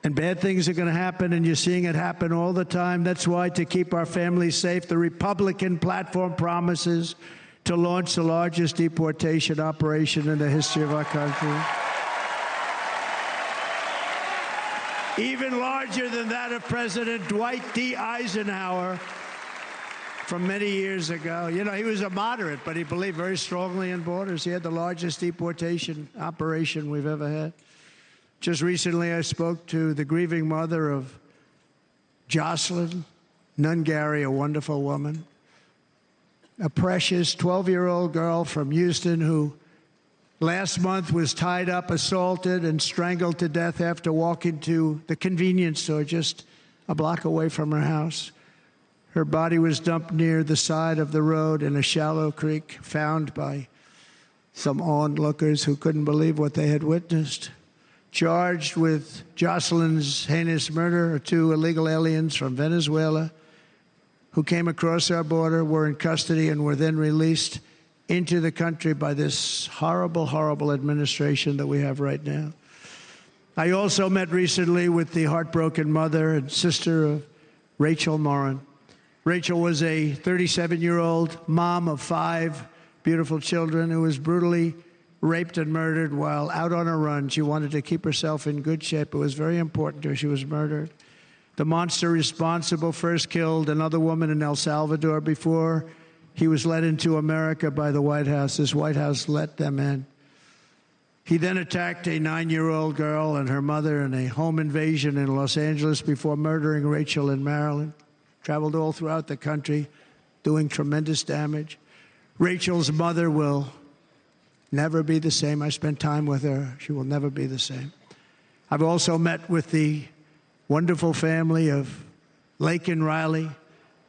S1: And bad things are going to happen, and you're seeing it happen all the time. That's why, to keep our families safe, the Republican platform promises to launch the largest deportation operation in the history of our country. Even larger than that of President Dwight D. Eisenhower from many years ago. You know, he was a moderate, but he believed very strongly in borders. He had the largest deportation operation we've ever had. Just recently, I spoke to the grieving mother of Jocelyn Nungary, a wonderful woman, a precious 12-year-old girl from Houston who last month was tied up, assaulted, and strangled to death after walking to the convenience store just a block away from her house. Her body was dumped near the side of the road in a shallow creek, found by some onlookers who couldn't believe what they had witnessed. Charged with Jocelyn's heinous murder are 2 illegal aliens from Venezuela who came across our border, were in custody, and were then released into the country by this horrible, horrible administration that we have right now. I also met recently with the heartbroken mother and sister of Rachel Morin. Rachel was a 37-year-old mom of 5 beautiful children who was brutally raped and murdered while out on a run. She wanted to keep herself in good shape. It was very important to her. She was murdered. The monster responsible first killed another woman in El Salvador before he was led into America by the White House. This White House let them in. He then attacked a 9-year-old girl and her mother in a home invasion in Los Angeles before murdering Rachel in Maryland. Traveled all throughout the country, doing tremendous damage. Rachel's mother will never be the same. I spent time with her. She will never be the same. I've also met with the wonderful family of Laken Riley,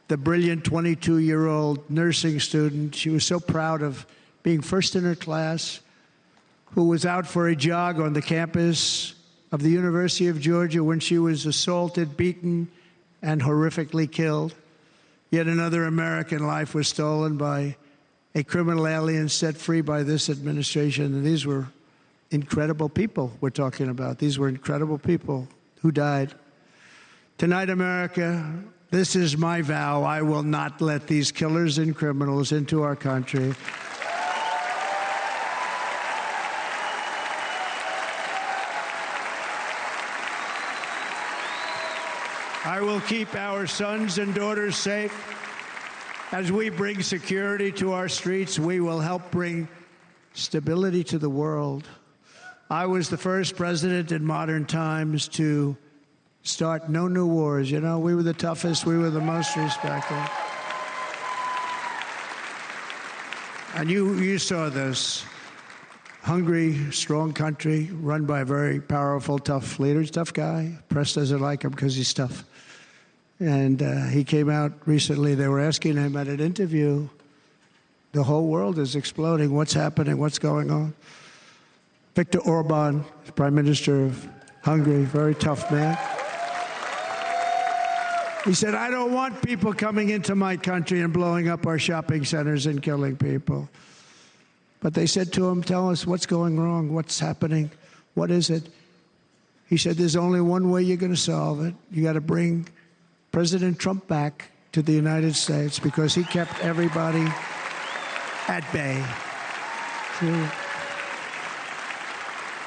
S1: the brilliant 22-year-old nursing student. She was so proud of being first in her class, who was out for a jog on the campus of the University of Georgia when she was assaulted, beaten, and horrifically killed. Yet another American life was stolen by a criminal alien set free by this administration. And these were incredible people we're talking about. These were incredible people who died. Tonight, America, this is my vow. I will not let these killers and criminals into our country. I will keep our sons and daughters safe. As we bring security to our streets, we will help bring stability to the world. I was the first president in modern times to start no new wars. You know, we were the toughest, we were the most respected. And you saw this. Hungry, strong country, run by a very powerful, tough leader. He's a tough guy. Press doesn't like him because he's tough. And he came out recently. They were asking him at an interview, the whole world is exploding. What's happening? What's going on? Viktor Orban, Prime Minister of Hungary, very tough man. He said, I don't want people coming into my country and blowing up our shopping centers and killing people. But they said to him, tell us what's going wrong, what's happening, what is it? He said, there's only one way you're going to solve it. You got to bring President Trump back to the United States because he kept everybody at bay.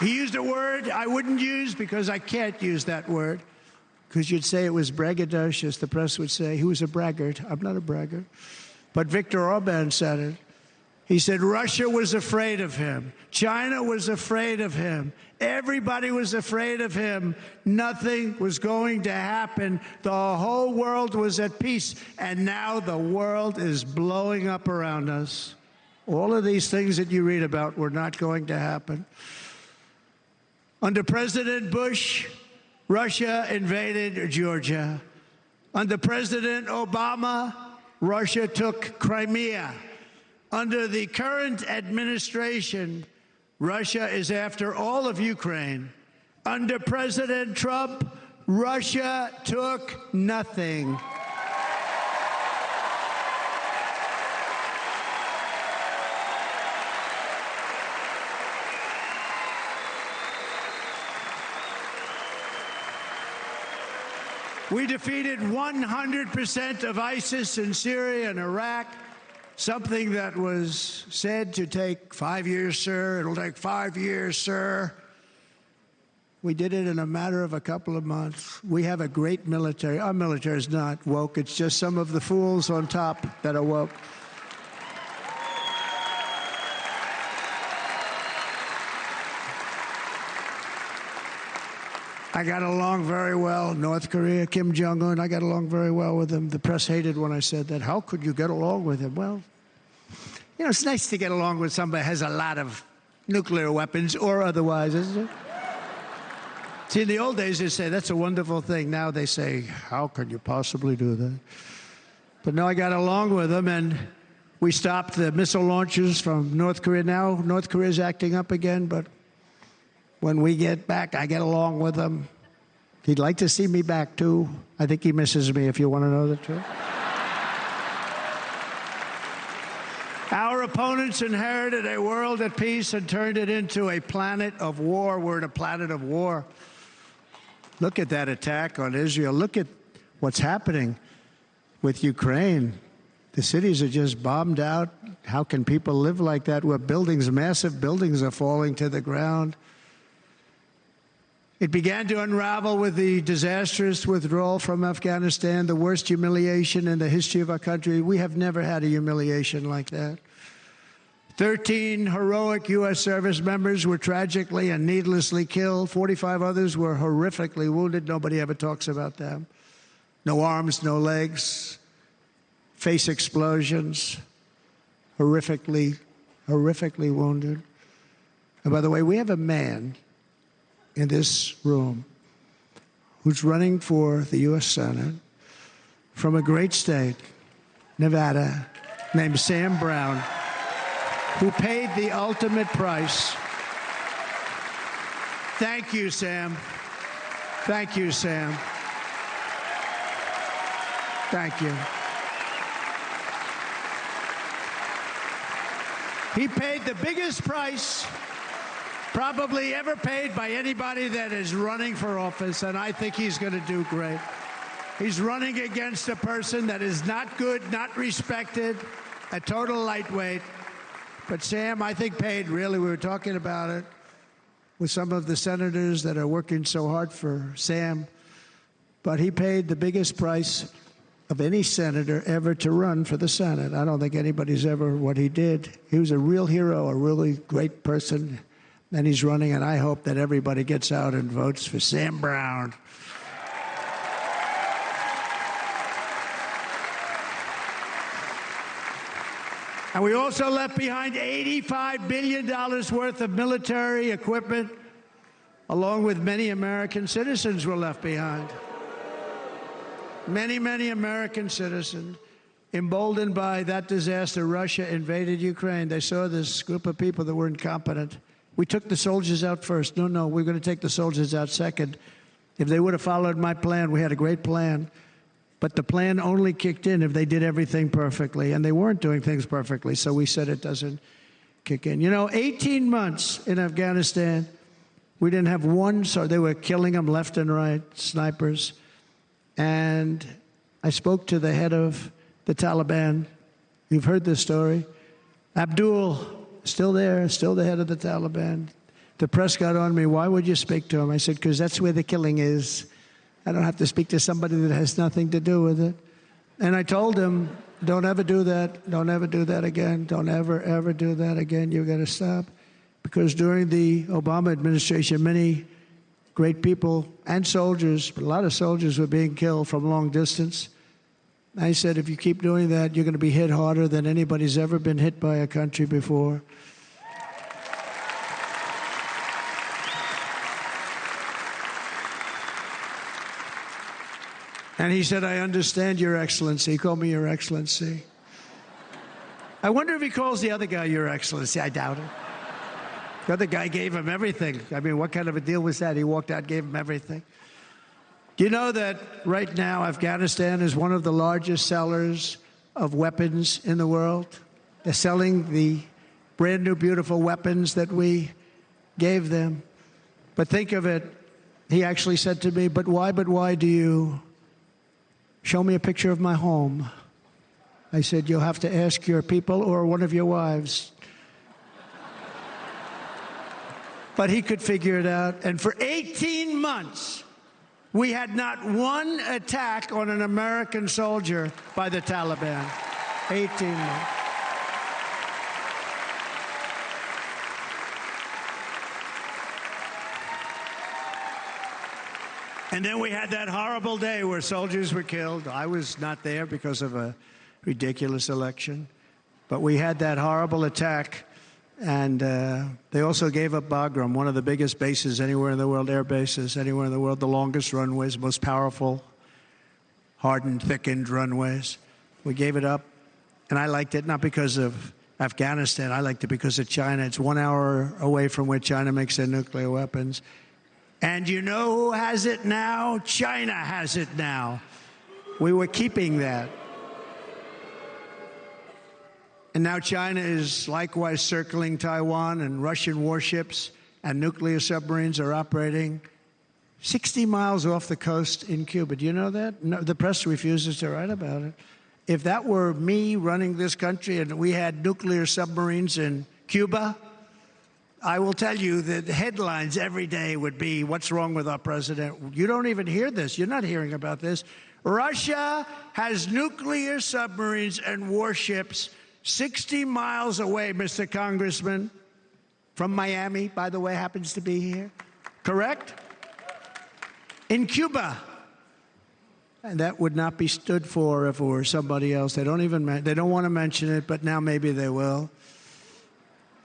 S1: He used a word I wouldn't use because I can't use that word, because you'd say it was braggadocious. The press would say he was a braggart. I'm not a braggart. But Viktor Orban said it. He said Russia was afraid of him. China was afraid of him. Everybody was afraid of him. Nothing was going to happen. The whole world was at peace. And now the world is blowing up around us. All of these things that you read about were not going to happen. Under President Bush, Russia invaded Georgia. Under President Obama, Russia took Crimea. Under the current administration, Russia is after all of Ukraine. Under President Trump, Russia took nothing. We defeated 100% of ISIS in Syria and Iraq, something that was said to take 5 years, sir. It'll take 5 years, sir. We did it in a matter of a couple of months. We have a great military. Our military is not woke. It's just some of the fools on top that are woke. I got along very well. North Korea, Kim Jong-un, I got along very well with him. The press hated when I said that. How could you get along with him? Well, you know, it's nice to get along with somebody who has a lot of nuclear weapons or otherwise, isn't it? See, in the old days, they say, that's a wonderful thing. Now they say, how could you possibly do that? But no, I got along with him, and we stopped the missile launches from North Korea. Now North Korea is acting up again, but when we get back, I get along with him. He'd like to see me back, too. I think he misses me, if you want to know the truth. Our opponents inherited a world at peace and turned it into a planet of war. We're in a planet of war. Look at that attack on Israel. Look at what's happening with Ukraine. The cities are just bombed out. How can people live like that where buildings, massive buildings, are falling to the ground? It began to unravel with the disastrous withdrawal from Afghanistan, the worst humiliation in the history of our country. We have never had a humiliation like that. 13 heroic U.S. service members were tragically and needlessly killed. 45 others were horrifically wounded. Nobody ever talks about them. No arms, no legs, face explosions, horrifically wounded. And by the way, we have a man in this room who's running for the U.S. Senate from a great state, Nevada, named Sam Brown, who paid the ultimate price. Thank you, Sam. Thank you, Sam. Thank you. He paid the biggest price probably ever paid by anybody that is running for office, and I think he's going to do great. He's running against a person that is not good, not respected, a total lightweight. But Sam, I think, paid, really, we were talking about it with some of the senators that are working so hard for Sam, but he paid the biggest price of any senator ever to run for the Senate. I don't think anybody's ever what he did. He was a real hero, a really great person. And he's running, and I hope that everybody gets out and votes for Sam Brown. And we also left behind $85 billion worth of military equipment, along with many American citizens were left behind. Many, many American citizens, emboldened by that disaster. Russia invaded Ukraine. They saw this group of people that were incompetent. We took the soldiers out first. No, we're going to take the soldiers out second. If they would have followed my plan, we had a great plan. But the plan only kicked in if they did everything perfectly. And they weren't doing things perfectly, so we said it doesn't kick in. You know, 18 months in Afghanistan, we didn't have one, so they were killing them left and right, snipers. And I spoke to the head of the Taliban. You've heard this story. Abdul, still there, still the head of the Taliban. The press got on me. Why would you speak to him? I said, because that's where the killing is. I don't have to speak to somebody that has nothing to do with it. And I told him, don't ever do that. Don't ever do that again. Don't ever, ever do that again. You've got to stop. Because during the Obama administration, many great people and soldiers, but a lot of soldiers were being killed from long distance. I said, if you keep doing that, you're going to be hit harder than anybody's ever been hit by a country before. And he said, I understand, Your Excellency. He called me Your Excellency. I wonder if he calls the other guy Your Excellency. I doubt it. The other guy gave him everything. I mean, what kind of a deal was that? He walked out, gave him everything. Do you know that right now Afghanistan is one of the largest sellers of weapons in the world? They're selling the brand new, beautiful weapons that we gave them. But think of it. He actually said to me, but why do you show me a picture of my home? I said, you'll have to ask your people or one of your wives. But he could figure it out. And for 18 months, we had not one attack on an American soldier by the Taliban. 18 months. And then we had that horrible day where soldiers were killed. I was not there because of a ridiculous election. But we had that horrible attack. And they also gave up Bagram, one of the biggest bases anywhere in the world, air bases anywhere in the world, the longest runways, most powerful, hardened, thickened runways. We gave it up. And I liked it not because of Afghanistan. I liked it because of China. It's 1 hour away from where China makes their nuclear weapons. And you know who has it now? China has it now. We were keeping that. And now China is likewise circling Taiwan, and Russian warships and nuclear submarines are operating 60 miles off the coast in Cuba. Do you know that? No, the press refuses to write about it. If that were me running this country and we had nuclear submarines in Cuba, I will tell you that the headlines every day would be, what's wrong with our president? You don't even hear this. You're not hearing about this. Russia has nuclear submarines and warships 60 miles away, Mr. Congressman, from Miami, by the way, happens to be here. Correct? In Cuba. And that would not be stood for if it were somebody else. They don't want to mention it, but now maybe they will.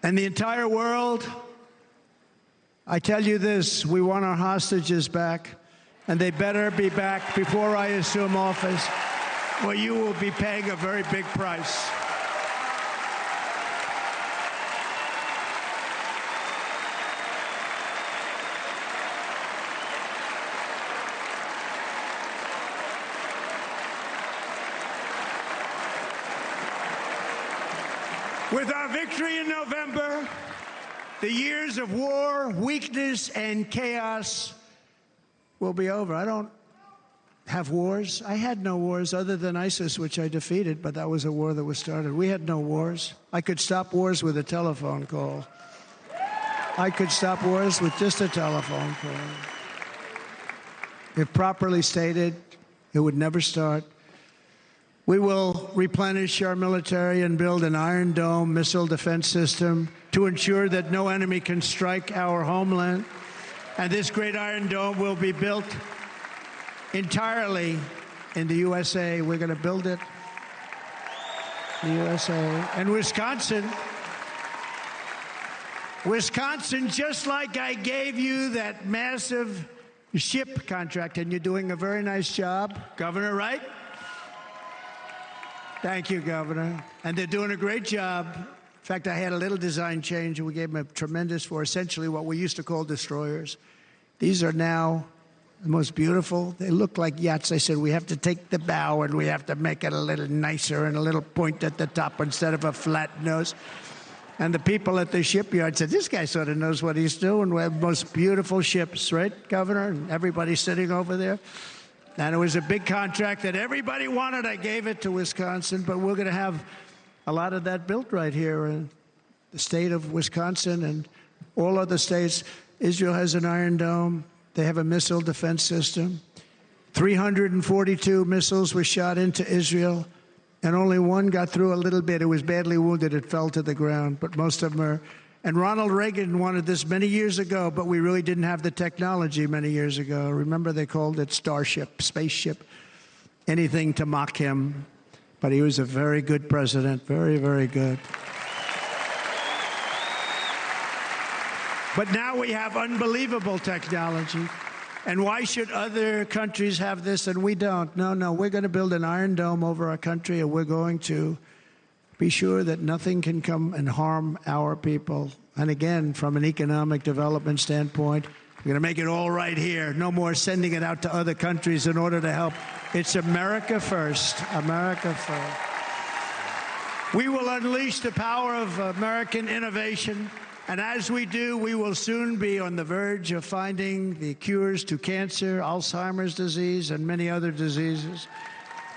S1: And the entire world, I tell you this, we want our hostages back, and they better be back before I assume office, or you will be paying a very big price. With our victory in November, the years of war, weakness, and chaos will be over. I don't have wars. I had no wars other than ISIS, which I defeated, but that was a war that was started. We had no wars. I could stop wars with a telephone call. I could stop wars with just a telephone call. If properly stated, it would never start. We will replenish our military and build an Iron Dome missile defense system to ensure that no enemy can strike our homeland. And this great Iron Dome will be built entirely in the USA. We're going to build it in the USA. And Wisconsin, just like I gave you that massive ship contract, and you're doing a very nice job, Governor, right? Thank you, Governor. And they're doing a great job. In fact, I had a little design change, and we gave them a tremendous for essentially what we used to call destroyers. These are now the most beautiful. They look like yachts. I said, we have to take the bow, and we have to make it a little nicer and a little point at the top instead of a flat nose. And the people at the shipyard said, this guy sort of knows what he's doing. We have the most beautiful ships, right, Governor? And everybody sitting over there. And it was a big contract that everybody wanted. I gave it to Wisconsin, but we're going to have a lot of that built right here in the state of Wisconsin and all other states. Israel has an Iron Dome. They have a missile defense system. 342 missiles were shot into Israel, and only one got through a little bit. It was badly wounded. It fell to the ground, but most of them are. And Ronald Reagan wanted this many years ago, but we really didn't have the technology many years ago. Remember, they called it Starship, spaceship, anything to mock him. But he was a very good president, very, very good. But now we have unbelievable technology. And why should other countries have this and we don't? No, we're going to build an Iron Dome over our country, and we're going to be sure that nothing can come and harm our people. And again, from an economic development standpoint, we're going to make it all right here. No more sending it out to other countries in order to help. It's America first. America first. We will unleash the power of American innovation. And as we do, we will soon be on the verge of finding the cures to cancer, Alzheimer's disease, and many other diseases.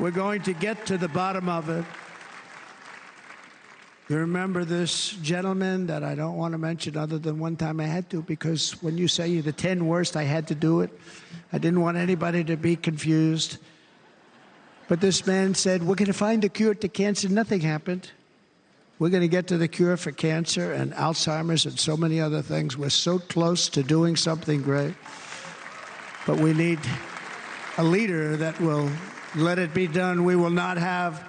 S1: We're going to get to the bottom of it. You remember this gentleman that I don't want to mention other than one time I had to, because when you say you're the 10 worst, I had to do it. I didn't want anybody to be confused. But this man said, we're going to find a cure to cancer. Nothing happened. We're going to get to the cure for cancer and Alzheimer's and so many other things. We're so close to doing something great. But we need a leader that will let it be done. We will not have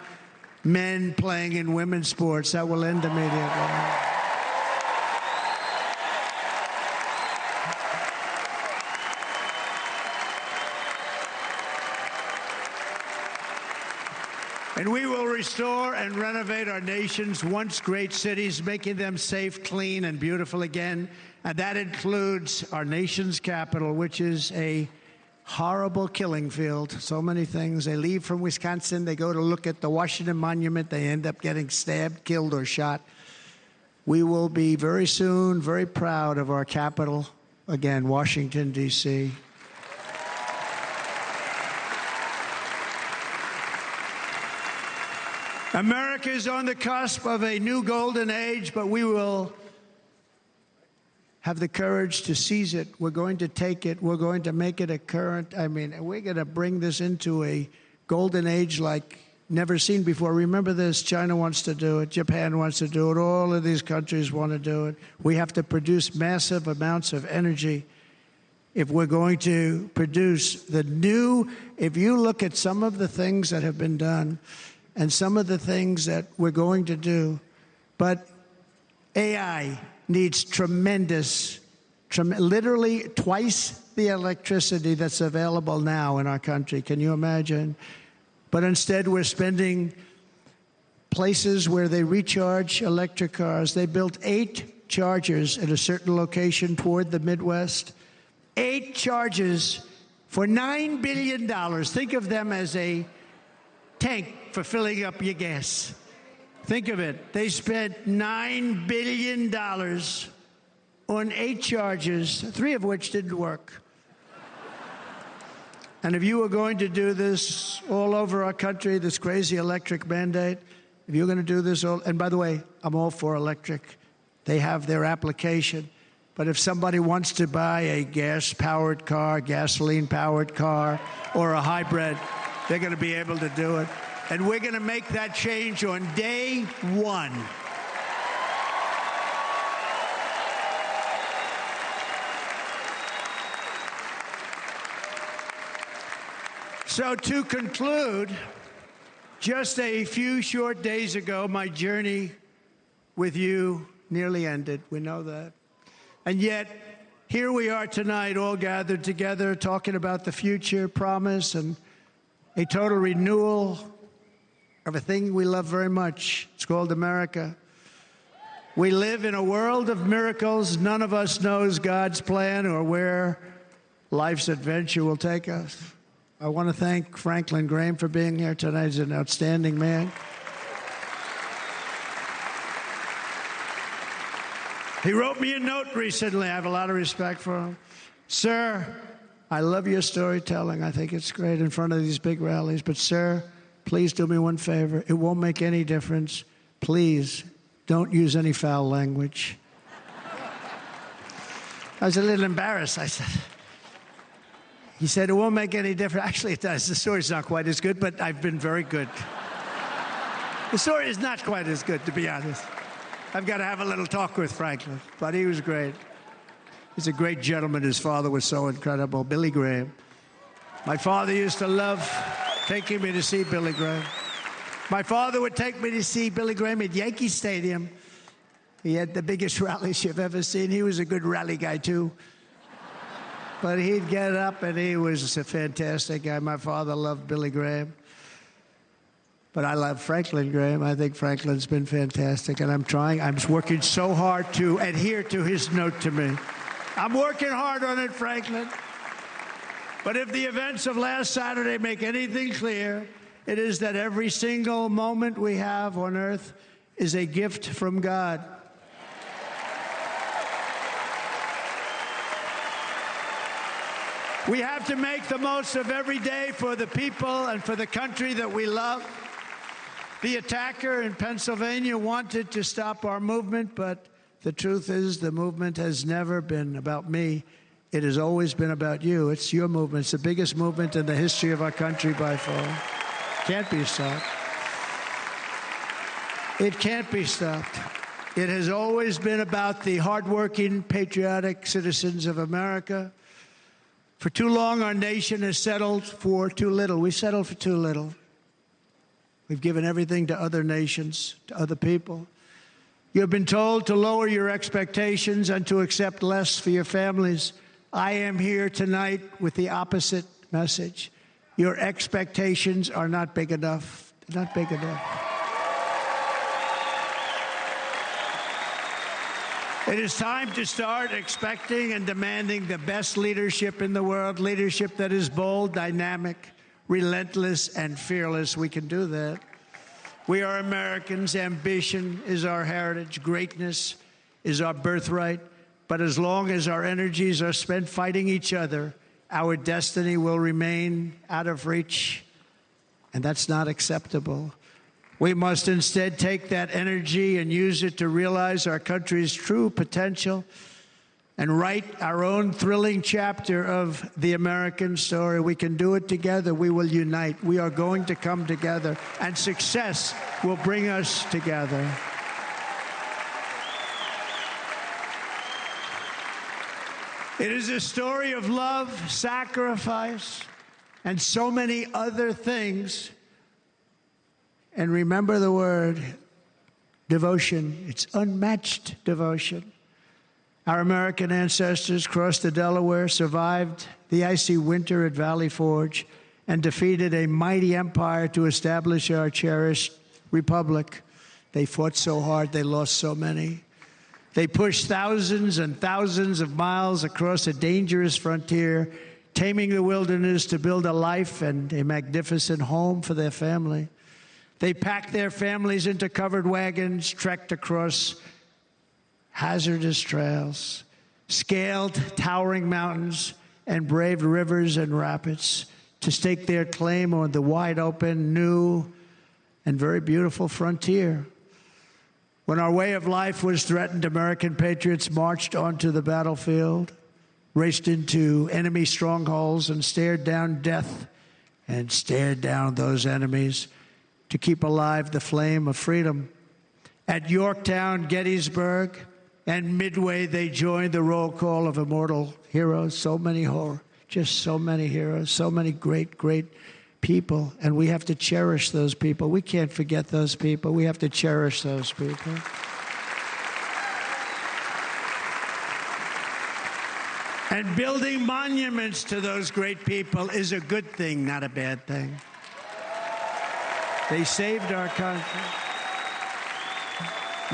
S1: men playing in women's sports. That will end immediately. And we will restore and renovate our nation's once great cities, making them safe, clean, and beautiful again. And that includes our nation's capital, which is a horrible killing field. So many things. They leave from Wisconsin, they go to look at the Washington Monument, they end up getting stabbed, killed, or shot. We will be very soon very proud of our capital, again, Washington, D.C. America is on the cusp of a new golden age, but we will have the courage to seize it. We're going to take it. We're going to make it a current. We're going to bring this into a golden age like never seen before. Remember this, China wants to do it. Japan wants to do it. All of these countries want to do it. We have to produce massive amounts of energy if we're going to produce the new. If you look at some of the things that have been done and some of the things that we're going to do, but AI needs literally twice the electricity that's available now in our country. Can you imagine? But instead, we're spending places where they recharge electric cars. They built 8 chargers at a certain location toward the Midwest. 8 chargers for $9 billion. Think of them as a tank for filling up your gas. Think of it. They spent $9 billion on 8 chargers, 3 of which didn't work. And if you were going to do this all over our country, this crazy electric mandate, if you're going to do this and by the way, I'm all for electric. They have their application. But if somebody wants to buy a gas-powered car, gasoline-powered car, or a hybrid, they're going to be able to do it. And we're going to make that change on day 1. So to conclude, just a few short days ago, my journey with you nearly ended. We know that. And yet, here we are tonight, all gathered together, talking about the future, promise, and a total renewal of a thing we love very much. It's called America. We live in a world of miracles. None of us knows God's plan or where life's adventure will take us. I want to thank Franklin Graham for being here tonight. He's an outstanding man. He wrote me a note recently. I have a lot of respect for him. Sir, I love your storytelling. I think it's great in front of these big rallies. But, sir, please do me one favor. It won't make any difference. Please don't use any foul language. I was a little embarrassed. I said, he said, it won't make any difference. Actually, it does. The story's not quite as good, but I've been very good. The story is not quite as good, to be honest. I've got to have a little talk with Franklin, but he was great. He's a great gentleman. His father was so incredible, Billy Graham. My father used to love taking me to see Billy Graham. My father would take me to see Billy Graham at Yankee Stadium. He had the biggest rallies you've ever seen. He was a good rally guy, too. But he'd get up, and he was a fantastic guy. My father loved Billy Graham. But I love Franklin Graham. I think Franklin's been fantastic, and I'm working so hard to adhere to his note to me. I'm working hard on it, Franklin. But if the events of last Saturday make anything clear, it is that every single moment we have on earth is a gift from God. We have to make the most of every day for the people and for the country that we love. The attacker in Pennsylvania wanted to stop our movement, but the truth is the movement has never been about me. It has always been about you. It's your movement. It's the biggest movement in the history of our country by far. Can't be stopped. It can't be stopped. It has always been about the hardworking, patriotic citizens of America. For too long, our nation has settled for too little. We settled for too little. We've given everything to other nations, to other people. You have been told to lower your expectations and to accept less for your families. I am here tonight with the opposite message. Your expectations are not big enough. They're not big enough. It is time to start expecting and demanding the best leadership in the world, leadership that is bold, dynamic, relentless, and fearless. We can do that. We are Americans. Ambition is our heritage. Greatness is our birthright. But as long as our energies are spent fighting each other, our destiny will remain out of reach, and that's not acceptable. We must instead take that energy and use it to realize our country's true potential and write our own thrilling chapter of the American story. We can do it together. We will unite. We are going to come together, and success will bring us together. It is a story of love, sacrifice, and so many other things. And remember the word devotion. It's unmatched devotion. Our American ancestors crossed the Delaware, survived the icy winter at Valley Forge, and defeated a mighty empire to establish our cherished republic. They fought so hard, they lost so many. They pushed thousands and thousands of miles across a dangerous frontier, taming the wilderness to build a life and a magnificent home for their family. They packed their families into covered wagons, trekked across hazardous trails, scaled towering mountains, and braved rivers and rapids to stake their claim on the wide open, new, and very beautiful frontier. When our way of life was threatened, American patriots marched onto the battlefield, raced into enemy strongholds, and stared down death and stared down those enemies to keep alive the flame of freedom. At Yorktown, Gettysburg, and Midway, they joined the roll call of immortal heroes. So many just so many heroes, so many great, great people. And we have to cherish those people. We can't forget those people. We have to cherish those people. And building monuments to those great people is a good thing, not a bad thing. They saved our country.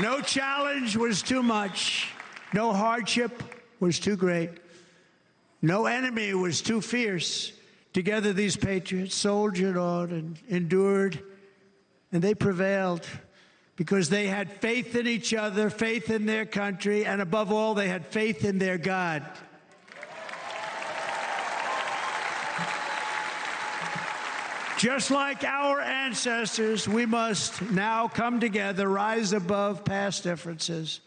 S1: No challenge was too much. No hardship was too great. No enemy was too fierce. Together, these patriots soldiered on and endured, and they prevailed because they had faith in each other, faith in their country, and above all, they had faith in their God. Just like our ancestors, we must now come together, rise above past differences.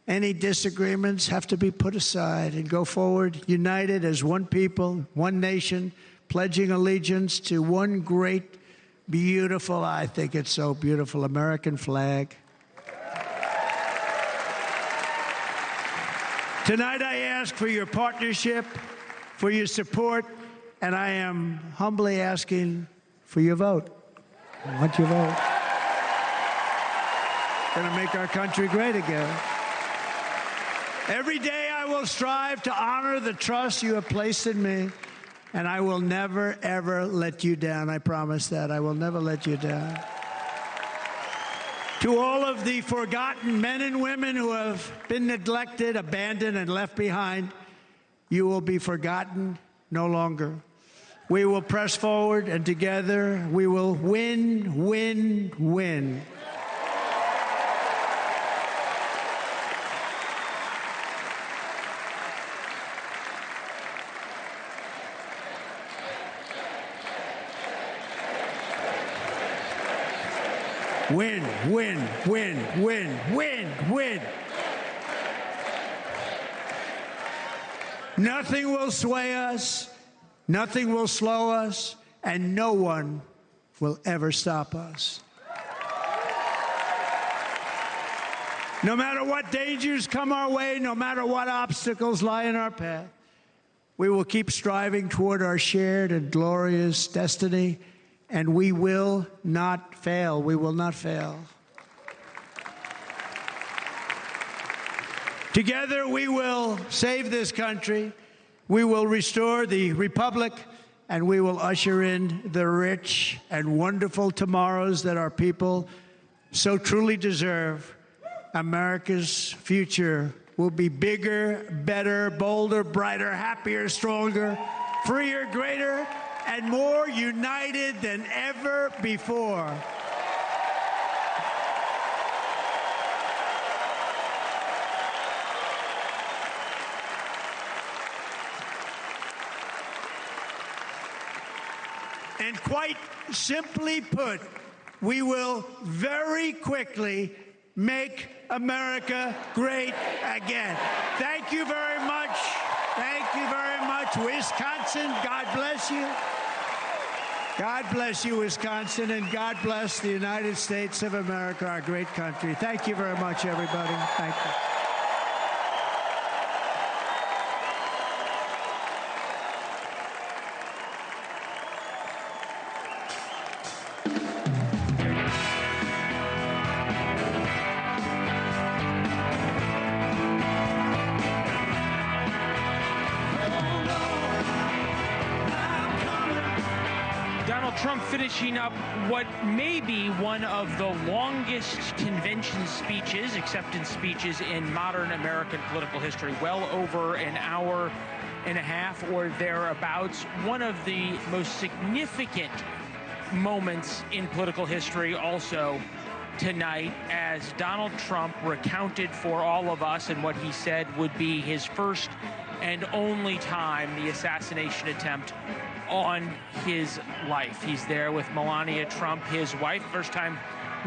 S1: Any disagreements have to be put aside and go forward united as one people, one nation, pledging allegiance to one great, beautiful, I think it's so beautiful, American flag. Tonight I ask for your partnership, for your support, and I am humbly asking for your vote. I want your vote. Going to make our country great again. Every day I will strive to honor the trust you have placed in me, and I will never, ever let you down. I promise that. I will never let you down. To all of the forgotten men and women who have been neglected, abandoned, and left behind, you will be forgotten no longer. We will press forward, and together we will win, win, win. Win, win, win, win, win, win. Nothing will sway us. Nothing will slow us, and no one will ever stop us. No matter what dangers come our way, no matter what obstacles lie in our path, we will keep striving toward our shared and glorious destiny, and we will not fail. We will not fail. Together, we will save this country. We will restore the republic, and we will usher in the rich and wonderful tomorrows that our people so truly deserve. America's future will be bigger, better, bolder, brighter, happier, stronger, freer, greater, and more united than ever before. And quite simply put, we will very quickly make America great again. Thank you very much. Thank you very much, Wisconsin. God bless you. God bless you, Wisconsin, and God bless the United States of America, our great country. Thank you very much, everybody. Thank you.
S2: Trump finishing up what may be one of the longest convention speeches, acceptance speeches in modern American political history, well over an hour and a half or thereabouts. One of the most significant moments in political history also tonight, as Donald Trump recounted for all of us and what he said would be his first and only time the assassination attempt on his life. He's there with Melania Trump, his wife. First time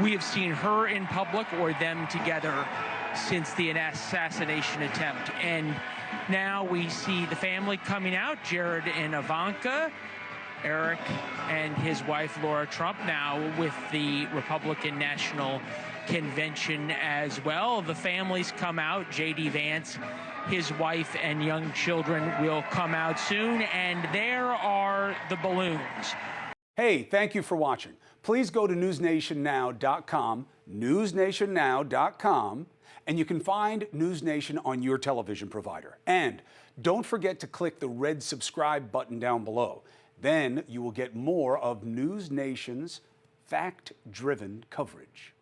S2: we have seen her in public or them together since the assassination attempt. And now we see the family coming out, Jared and Ivanka, Eric and his wife, Laura Trump, now with the Republican National Convention as well. The families come out. JD Vance, his wife and young children will come out soon, and there are the balloons.
S3: Hey, thank you for watching. Please go to newsnationnow.com, newsnationnow.com, and you can find NewsNation on your television provider. And don't forget to click the red subscribe button down below. Then you will get more of NewsNation's fact-driven coverage.